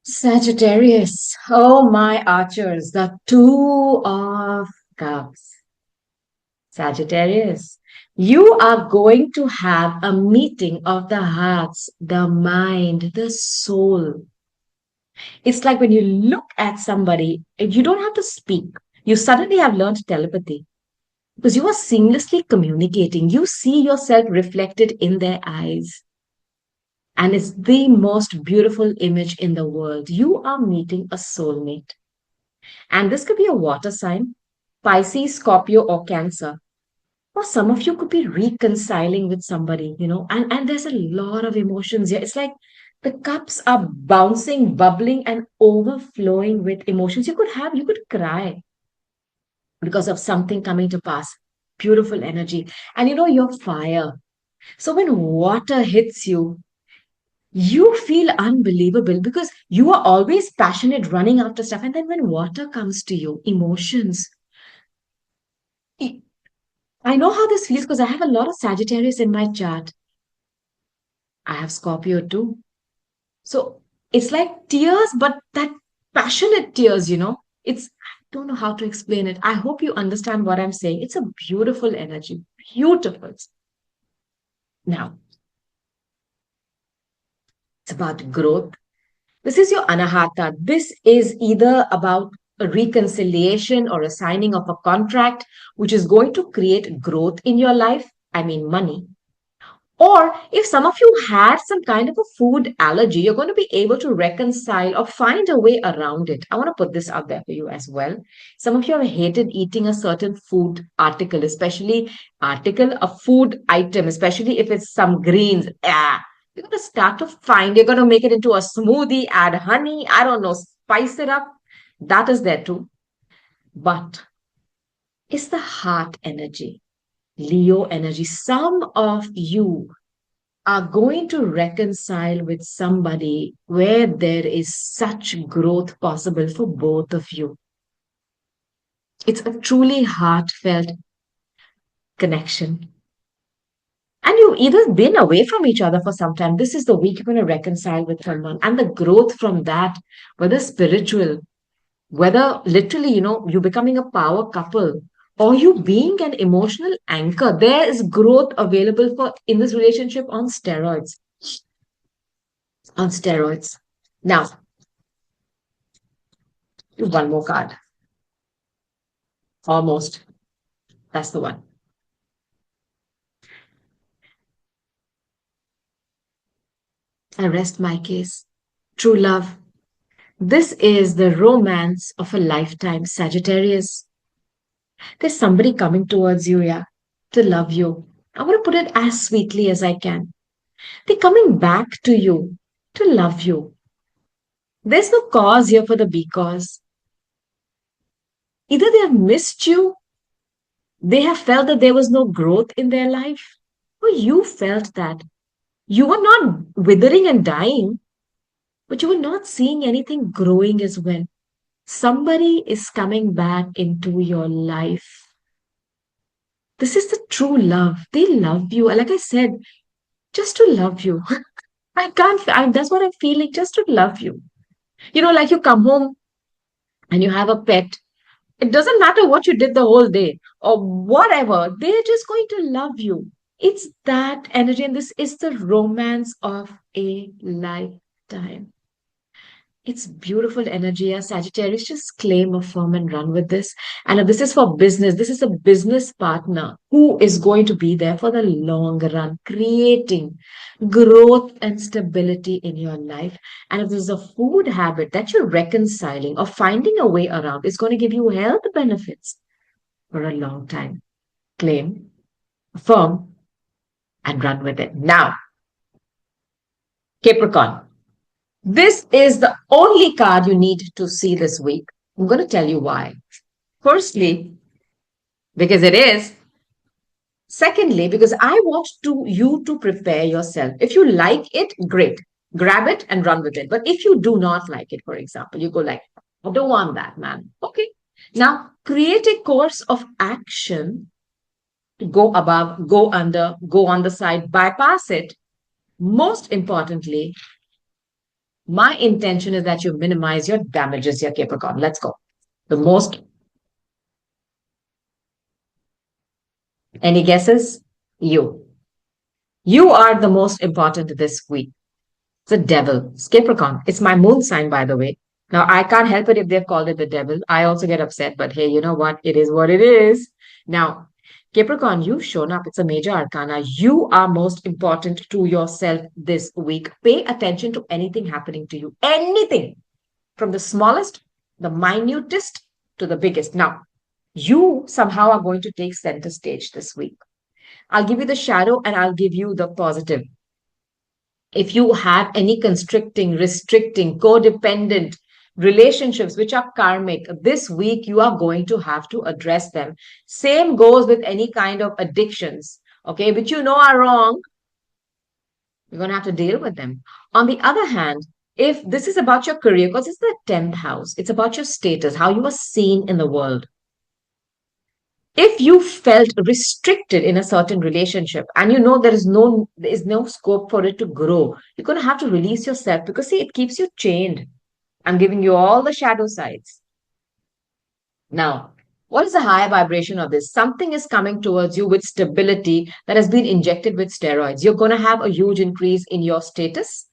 Sagittarius. Oh, my archers, the Two of Cups. Sagittarius, you are going to have a meeting of the hearts, the mind, the soul. It's like when you look at somebody, you don't have to speak. You suddenly have learned telepathy because you are seamlessly communicating. You see yourself reflected in their eyes. And it's the most beautiful image in the world. You are meeting a soulmate. And this could be a water sign, Pisces, Scorpio, or Cancer. Or some of you could be reconciling with somebody, and there's a lot of emotions here. It's like the cups are bouncing, bubbling, and overflowing with emotions. You could cry because of something coming to pass. Beautiful energy. And you're fire. So when water hits you, you feel unbelievable because you are always passionate running after stuff. And then when water comes to you, emotions. I know how this feels because I have a lot of Sagittarius in my chart. I have Scorpio too. So it's like tears, but that passionate tears. I don't know how to explain it. I hope you understand what I'm saying. It's a beautiful energy. Beautiful. Now, it's about growth. This is your anahata. This is either about a reconciliation or a signing of a contract, which is going to create growth in your life. I mean, money. Or if some of you had some kind of a food allergy, you're going to be able to reconcile or find a way around it. I want to put this out there for you as well. Some of you have hated eating a certain food article, a food item, especially if it's some greens. You're going to start to you're going to make it into a smoothie, add honey, I don't know, spice it up. That is there too. But it's the heart energy. Leo energy. Some of you are going to reconcile with somebody where there is such growth possible for both of you. It's a truly heartfelt connection. And you've either been away from each other for some time. This is the week you're going to reconcile with someone. And the growth from that, whether spiritual, whether literally, you becoming a power couple or you being an emotional anchor, there is growth available for in this relationship on steroids. On steroids. Now, one more card. Almost. That's the one. I rest my case. True love. This is the romance of a lifetime, Sagittarius. There's somebody coming towards you, yeah, to love you. I want to put it as sweetly as I can. They're coming back to you to love you. There's no cause here for the because. Either they have missed you, they have felt that there was no growth in their life, or you felt that you were not withering and dying, but you were not seeing anything growing as well. Somebody is coming back into your life. This is the true love. They love you. Like I said, just to love you. That's what I'm feeling, just to love you. Like you come home and you have a pet. It doesn't matter what you did the whole day or whatever. They're just going to love you. It's that energy. And this is the romance of a lifetime. It's beautiful energy. As Sagittarius, just claim, affirm, and run with this. And if this is for business, this is a business partner who is going to be there for the long run, creating growth and stability in your life. And if there's a food habit that you're reconciling or finding a way around, it's going to give you health benefits for a long time. Claim, affirm, and run with it. Now, Capricorn. This is the only card you need to see this week. I'm going to tell you why. Firstly, because it is. Secondly, because I want you to prepare yourself. If you like it, great. Grab it and run with it. But if you do not like it, for example, you go like, I don't want that, man. Okay. Now, create a course of action to go above, go under, go on the side, bypass it. Most importantly, my intention is that you minimize your damages, your Capricorn. Let's go. Any guesses? You. You are the most important this week. The devil. It's Capricorn. It's my moon sign, by the way. Now, I can't help it if they've called it the devil. I also get upset, but hey, you know what? It is what it is. Now, Capricorn, you've shown up. It's a major arcana. You are most important to yourself this week. Pay attention to anything happening to you. Anything. From the smallest, the minutest, to the biggest. Now, you somehow are going to take center stage this week. I'll give you the shadow and I'll give you the positive. If you have any constricting, restricting, codependent relationships which are karmic, this week you are going to have to address them. Same goes with any kind of addictions, okay, which are wrong. You're going to have to deal with them. On the other hand, if this is about your career, because it's the 10th house, it's about your status, how you are seen in the world. If you felt restricted in a certain relationship and there is no scope for it to grow, you're going to have to release yourself because see, it keeps you chained. I'm giving you all the shadow sides. Now, what is the higher vibration of this? Something is coming towards you with stability that has been injected with steroids. You're going to have a huge increase in your status,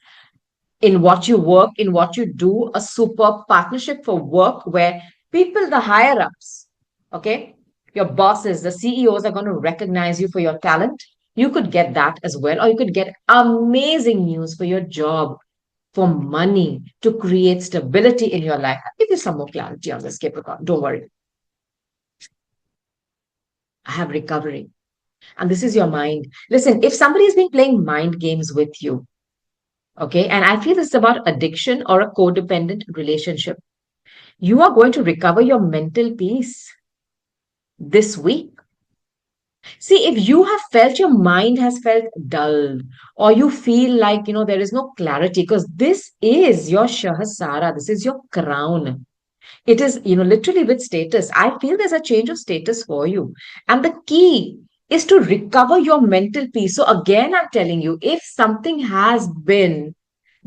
in what you work, in what you do, a super partnership for work where people, the higher ups, okay, your bosses, the CEOs are going to recognize you for your talent. You could get that as well, or you could get amazing news for your job, for money, to create stability in your life. I'll give you some more clarity on this, Capricorn. Don't worry. I have recovery. And this is your mind. Listen, if somebody has been playing mind games with you, okay, and I feel this is about addiction or a codependent relationship, you are going to recover your mental peace this week. See, if you have felt your mind has felt dull, or you feel like, there is no clarity, because this is your Shahasara, this is your crown. It is, literally with status. I feel there's a change of status for you. And the key is to recover your mental peace. So, again, I'm telling you, if something has been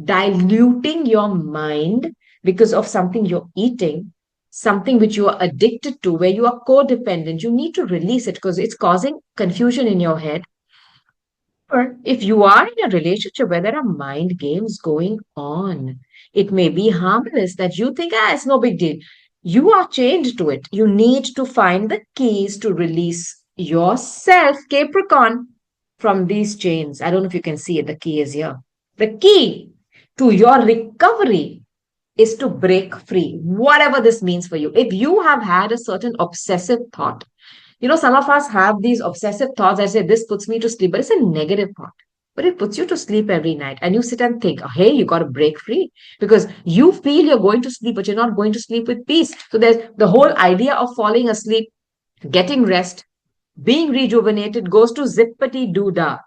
diluting your mind because of something you're eating, something which you are addicted to, where you are codependent, you need to release it because it's causing confusion in your head. Or if you are in a relationship where there are mind games going on, it may be harmless that you think, it's no big deal. You are chained to it. You need to find the keys to release yourself, Capricorn, from these chains. I don't know if you can see it. The key is here. The key to your recovery is to break free, whatever this means for you. If you have had a certain obsessive thought, some of us have these obsessive thoughts. I say, this puts me to sleep, but it's a negative thought. But it puts you to sleep every night. And you sit and think, oh, hey, you got to break free because you feel you're going to sleep, but you're not going to sleep with peace. So there's the whole idea of falling asleep, getting rest, being rejuvenated goes to zippity doo dah.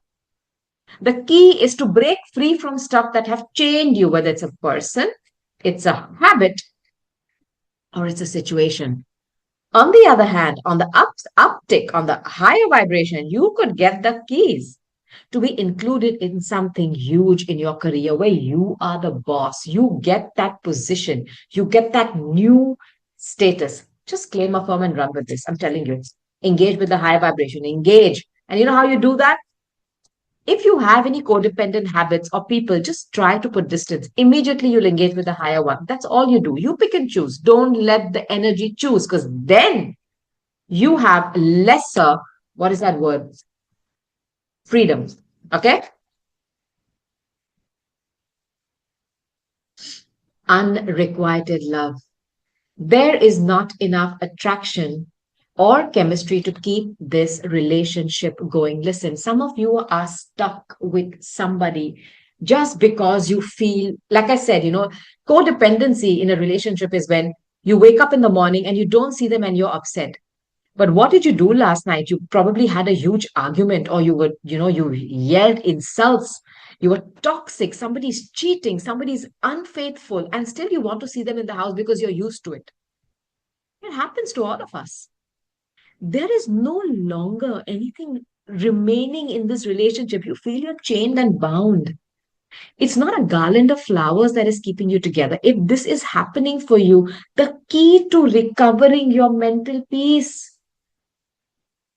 The key is to break free from stuff that have chained you, whether it's a person, it's a habit, or it's a situation. On the other hand, on the uptick, on the higher vibration, you could get the keys to be included in something huge in your career where you are the boss. You get that position, you get that new status. Just claim, affirm, and run with this. I'm telling you, engage with the higher vibration, engage. And you know how you do that? If you have any codependent habits or people, just try to put distance. Immediately you'll engage with the higher one. That's all you do. You pick and choose. Don't let the energy choose because then you have lesser, what is that word? Freedom. Okay? Unrequited love. There is not enough attraction or chemistry to keep this relationship going. Listen, some of you are stuck with somebody just because you feel, like I said, codependency in a relationship is when you wake up in the morning and you don't see them and you're upset. But what did you do last night? You probably had a huge argument, or you yelled insults. You were toxic. Somebody's cheating. Somebody's unfaithful. And still you want to see them in the house because you're used to it. It happens to all of us. There is no longer anything remaining in this relationship. You feel you're chained and bound. It's not a garland of flowers that is keeping you together. If this is happening for you, the key to recovering your mental peace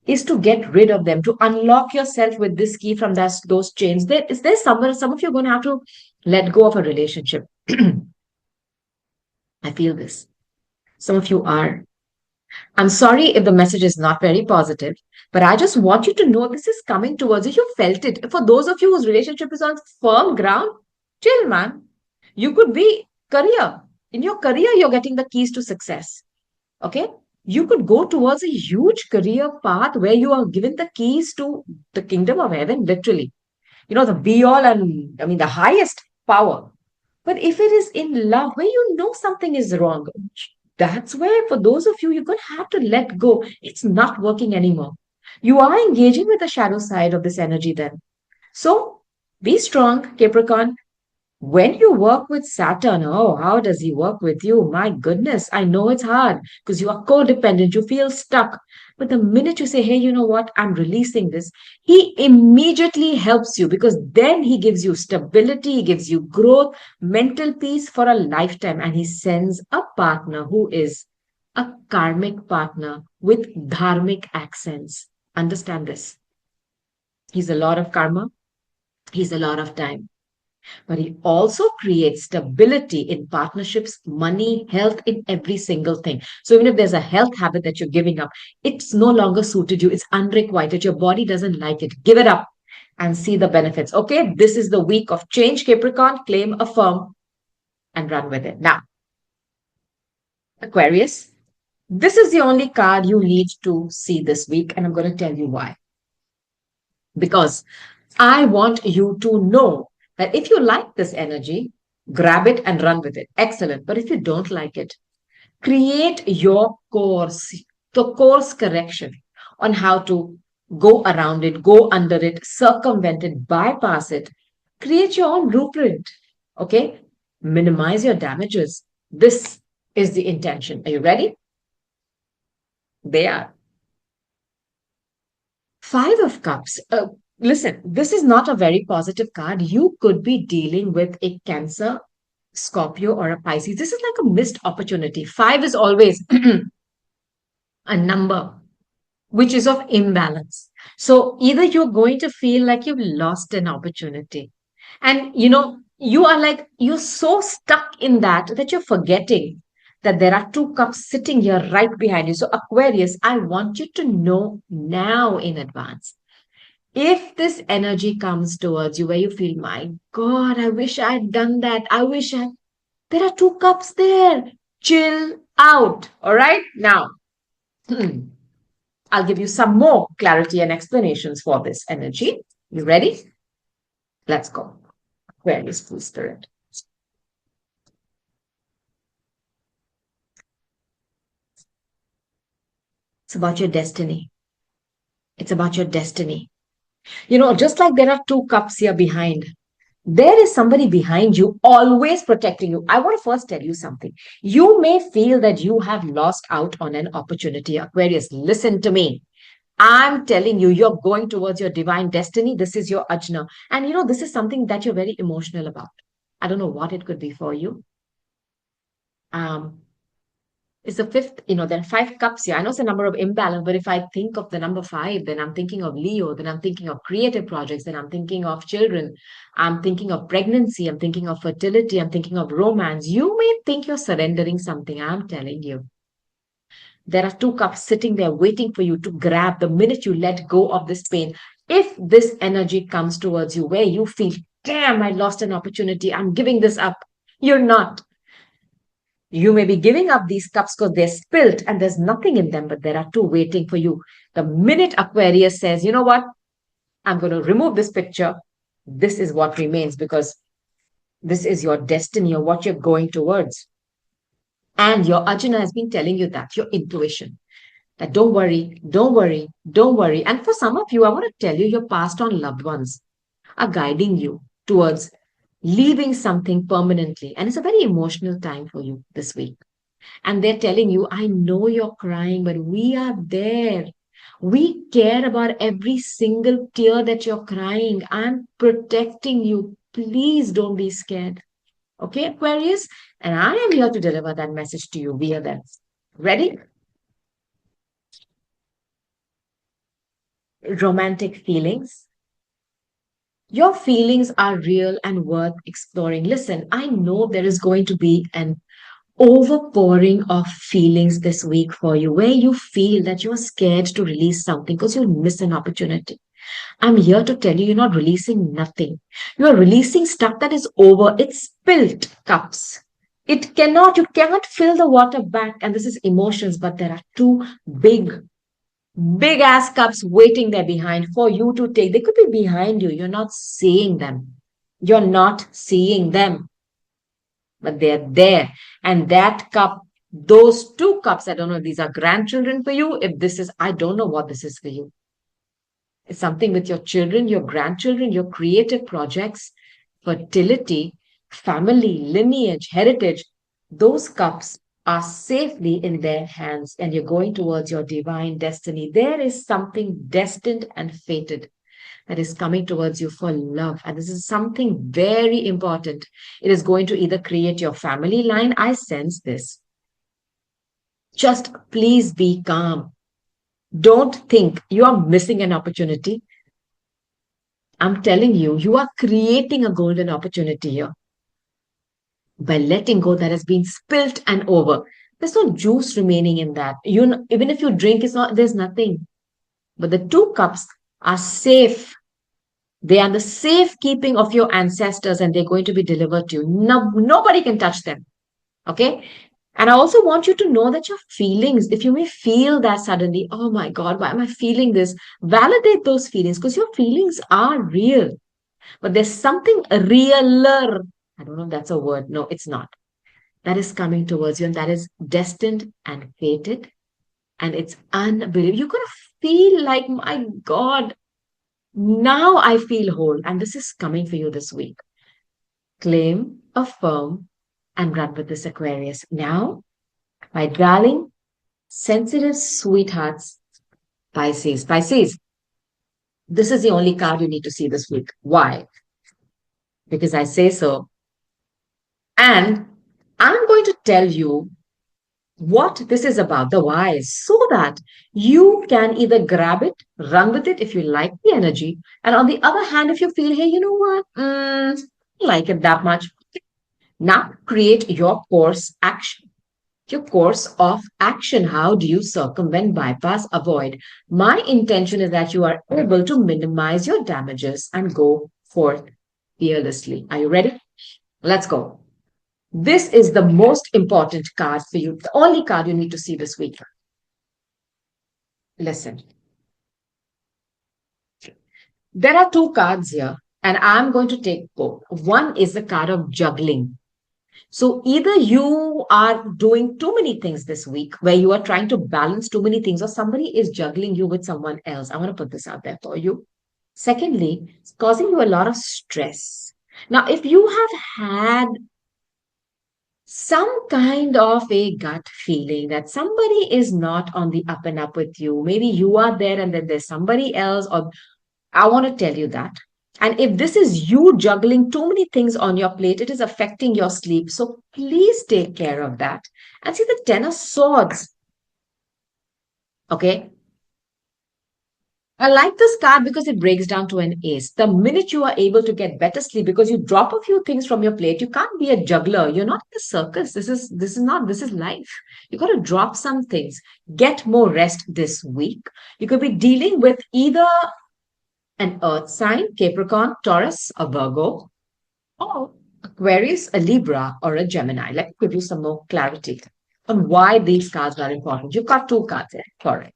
is to get rid of them, to unlock yourself with this key from those chains. There's somewhere, some of you are going to have to let go of a relationship. I feel this. Some of you are. I'm sorry if the message is not very positive, but I just want you to know this is coming towards you. You felt it. For those of you whose relationship is on firm ground, chill, man. You could be career. In your career, you're getting the keys to success. Okay? You could go towards a huge career path where you are given the keys to the kingdom of heaven, literally. The be all and, I mean, the highest power. But if it is in love, where you know something is wrong, that's where, for those of you, you're going to have to let go. It's not working anymore. You are engaging with the shadow side of this energy then. So be strong, Capricorn. When you work with Saturn, oh, how does he work with you? My goodness, I know it's hard because you are codependent, you feel stuck. But the minute you say, hey, you know what, I'm releasing this, he immediately helps you because then he gives you stability, he gives you growth, mental peace for a lifetime. And he sends a partner who is a karmic partner with dharmic accents. Understand this. He's a lot of karma, he's a lot of time. But he also creates stability in partnerships, money, health, in every single thing. So even if there's a health habit that you're giving up, it's no longer suited you. It's unrequited. Your body doesn't like it. Give it up and see the benefits. Okay, this is the week of change, Capricorn. Claim, affirm, and run with it. Now, Aquarius, this is the only card you need to see this week, and I'm going to tell you why. Because I want you to know that if you like this energy, grab it and run with it. Excellent. But if you don't like it, create your course, the course correction on how to Go around it, go under it, circumvent it, bypass it. Create your own blueprint. Okay? Minimize your damages. This is the intention. Are you ready? They are. Five of Cups. Listen, this is not a very positive card. You could be dealing with a Cancer, Scorpio, or a Pisces. This is like a missed opportunity. Five is always a number which is of imbalance. So either you're going to feel like you've lost an opportunity, and you are like, you're so stuck in that you're forgetting that there are two cups sitting here right behind you. So, Aquarius, I want you to know now in advance. If this energy comes towards you where you feel, my God, I wish I'd done that. There are two cups there. Chill out. All right. Now, I'll give you some more clarity and explanations for this energy. You ready? Let's go. Aquarius, please, Spirit. It's about your destiny. It's about your destiny. Just like there are two cups here behind, there is somebody behind you always protecting you. I want to first tell you something. You may feel that you have lost out on an opportunity. Aquarius, listen to me. I'm telling you, you're going towards your divine destiny. This is your ajna. And this is something that you're very emotional about. I don't know what it could be for you. It's the fifth, there are five cups here. I know it's a number of imbalance, but if I think of the number five, then I'm thinking of Leo, then I'm thinking of creative projects, then I'm thinking of children, I'm thinking of pregnancy, I'm thinking of fertility, I'm thinking of romance. You may think you're surrendering something. I'm telling you. There are two cups sitting there waiting for you to grab the minute you let go of this pain. If this energy comes towards you where you feel, damn, I lost an opportunity, I'm giving this up. You're not. You may be giving up these cups because they're spilt and there's nothing in them, but there are two waiting for you. The minute Aquarius says, you know what, I'm going to remove this picture, this is what remains because this is your destiny or what you're going towards. And your Ajna has been telling you that, your intuition, that don't worry, don't worry, don't worry. And for some of you, I want to tell you, your past on loved ones are guiding you towards leaving something permanently. And it's a very emotional time for you this week. And they're telling you, I know you're crying, but we are there. We care about every single tear that you're crying. I'm protecting you. Please don't be scared. Okay, Aquarius? And I am here to deliver that message to you via them. Ready? Romantic feelings. Your feelings are real and worth exploring. Listen, I know there is going to be an overpouring of feelings this week for you, where you feel that you're scared to release something because you'll miss an opportunity. I'm here to tell you, you're not releasing nothing. You're releasing stuff that is over. It's spilt cups. You cannot fill the water back. And this is emotions, but there are two big ass cups waiting there behind for you to take. They could be behind you. You're not seeing them. You're not seeing them, but they're there. And that cup, those two cups, I don't know if these are grandchildren for you. If this is, I don't know what this is for you. It's something with your children, your grandchildren, your creative projects, fertility, family, lineage, heritage. Those cups are safely in their hands and you're going towards your divine destiny. There is something destined and fated that is coming towards you for love. And this is something very important. It is going to either create your family line. I sense this. Just please be calm. Don't think you are missing an opportunity. I'm telling you, you are creating a golden opportunity here by letting go that has been spilt and over. There's no juice remaining in that. Even if you drink, there's nothing. But the two cups are safe. They are the safekeeping of your ancestors and they're going to be delivered to you. No, nobody can touch them. Okay? And I also want you to know that your feelings, if you may feel that suddenly, oh my God, why am I feeling this? Validate those feelings because your feelings are real. But there's something realer. I don't know if that's a word. No, it's not. That is coming towards you and that is destined and fated. And it's unbelievable. You're going to feel like, my God, now I feel whole. And this is coming for you this week. Claim, affirm, and run with this Aquarius. Now, my darling, sensitive sweethearts, Pisces. Pisces, this is the only card you need to see this week. Why? Because I say so. And I'm going to tell you what this is about, the whys, so that you can either grab it, run with it if you like the energy. And on the other hand, if you feel, hey, you know what? I don't like it that much. Now create your course action. Your course of action. How do you circumvent, bypass, avoid? My intention is that you are able to minimize your damages and go forth fearlessly. Are you ready? Let's go. This is the most important card for you, the only card you need to see this week. Listen, there are two cards here, and I'm going to take both. One is the card of juggling. So either you are doing too many things this week where you are trying to balance too many things, or somebody is juggling you with someone else. I want to put this out there for you. Secondly, it's causing you a lot of stress. Now, if you have had some kind of a gut feeling that somebody is not on the up and up with you, maybe you are there and then there's somebody else, or I want to tell you that. And if this is you juggling too many things on your plate, it is affecting your sleep. So please take care of that. And see the Ten of Swords. Okay. I like this card because it breaks down to an ace. The minute you are able to get better sleep because you drop a few things from your plate, you can't be a juggler. You're not in the circus. This is life. You got to drop some things. Get more rest this week. You could be dealing with either an earth sign, Capricorn, Taurus, a Virgo, or Aquarius, a Libra, or a Gemini. Let me give you some more clarity on why these cards are important. You've got two cards here. Correct.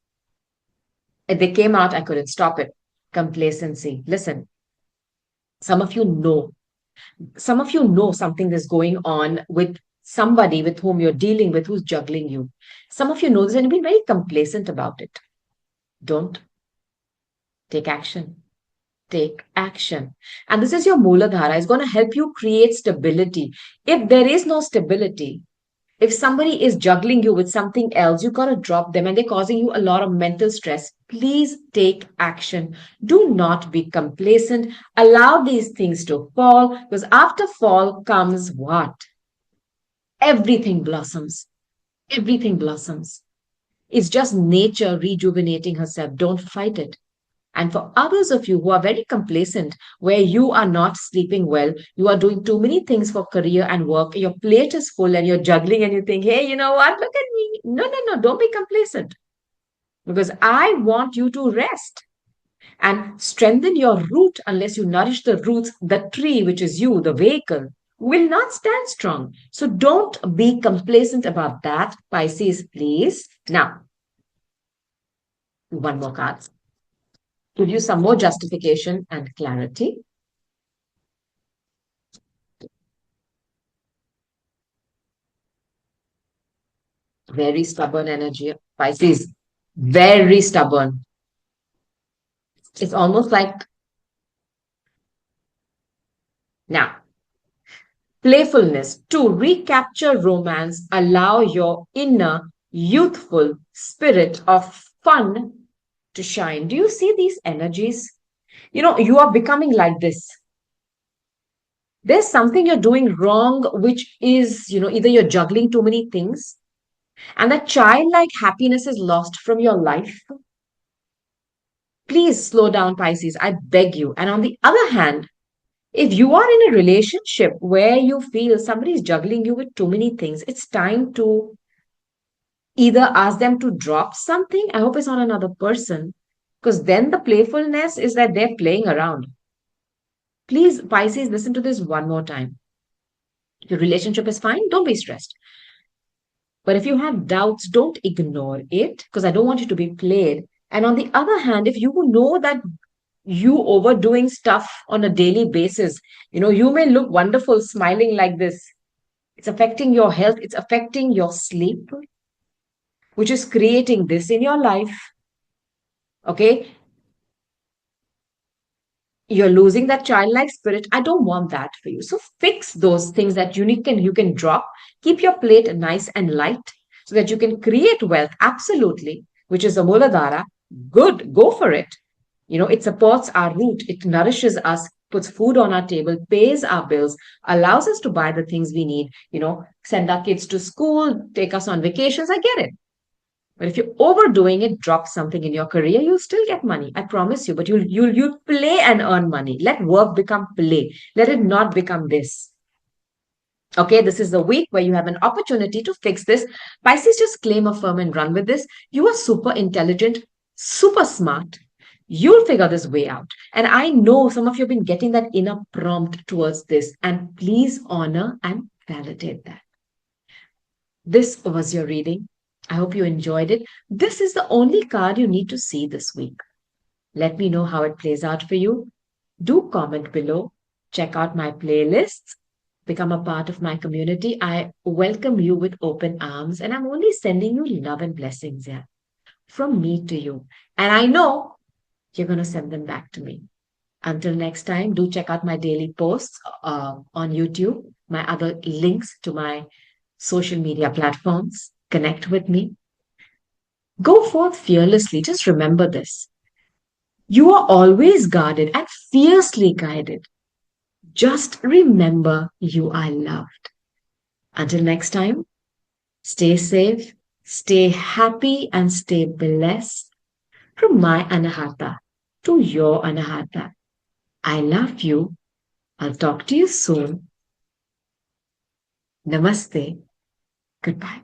If they came out, I couldn't stop it. Complacency. Listen, some of you know, some of you know something is going on with somebody with whom you're dealing with who's juggling you. Some of you know this and you've been very complacent about it. Don't take action. Take action. And this is your Mooladhara. It's going to help you create stability. If there is no stability, if somebody is juggling you with something else, you got to drop them and they're causing you a lot of mental stress. Please take action. Do not be complacent. Allow these things to fall because after fall comes what? Everything blossoms. Everything blossoms. It's just nature rejuvenating herself. Don't fight it. And for others of you who are very complacent, where you are not sleeping well, you are doing too many things for career and work, your plate is full and you're juggling and you think, hey, you know what? Look at me. No, no, no, don't be complacent because I want you to rest and strengthen your root. Unless you nourish the roots, the tree, which is you, the vehicle, will not stand strong. So don't be complacent about that, Pisces, please. Now, one more card. Give you some more justification and clarity. Very stubborn energy. Pisces, very stubborn. It's almost like now, playfulness to recapture romance, allow your inner youthful spirit of fun to shine. Do you see these energies? You know, you are becoming like this. There's something you're doing wrong, which is, either you're juggling too many things and that childlike happiness is lost from your life. Please slow down, Pisces. I beg you. And on the other hand, if you are in a relationship where you feel somebody is juggling you with too many things, it's time to either ask them to drop something. I hope it's not another person, because then the playfulness is that they're playing around. Please, Pisces, listen to this one more time. Your relationship is fine. Don't be stressed. But if you have doubts, don't ignore it because I don't want you to be played. And on the other hand, if you know that you overdoing stuff on a daily basis, you may look wonderful smiling like this. It's affecting your health. It's affecting your sleep. which is creating this in your life. Okay, you're losing that childlike spirit. I don't want that for you. So fix those things that you can drop. Keep your plate nice and light so that you can create wealth. Absolutely, which is the Muladhara. Good, go for it. It supports our root. It nourishes us, puts food on our table, pays our bills, allows us to buy the things we need. Send our kids to school, take us on vacations. I get it. But if you're overdoing it, drop something in your career, you'll still get money. I promise you. But you'll play and earn money. Let work become play. Let it not become this. Okay, this is the week where you have an opportunity to fix this. Pisces, just claim, affirm, and run with this. You are super intelligent, super smart. You'll figure this way out. And I know some of you have been getting that inner prompt towards this. And please honor and validate that. This was your reading. I hope you enjoyed it. This is the only card you need to see this week. Let me know how it plays out for you. Do comment below. Check out my playlists. Become a part of my community. I welcome you with open arms, and I'm only sending you love and blessings here from me to you. And I know you're going to send them back to me. Until next time, do check out my daily posts on YouTube, my other links to my social media platforms. Connect with me. Go forth fearlessly. Just remember this. You are always guarded and fiercely guided. Just remember you are loved. Until next time, stay safe, stay happy, and stay blessed. From my Anahata to your Anahata. I love you. I'll talk to you soon. Namaste. Goodbye.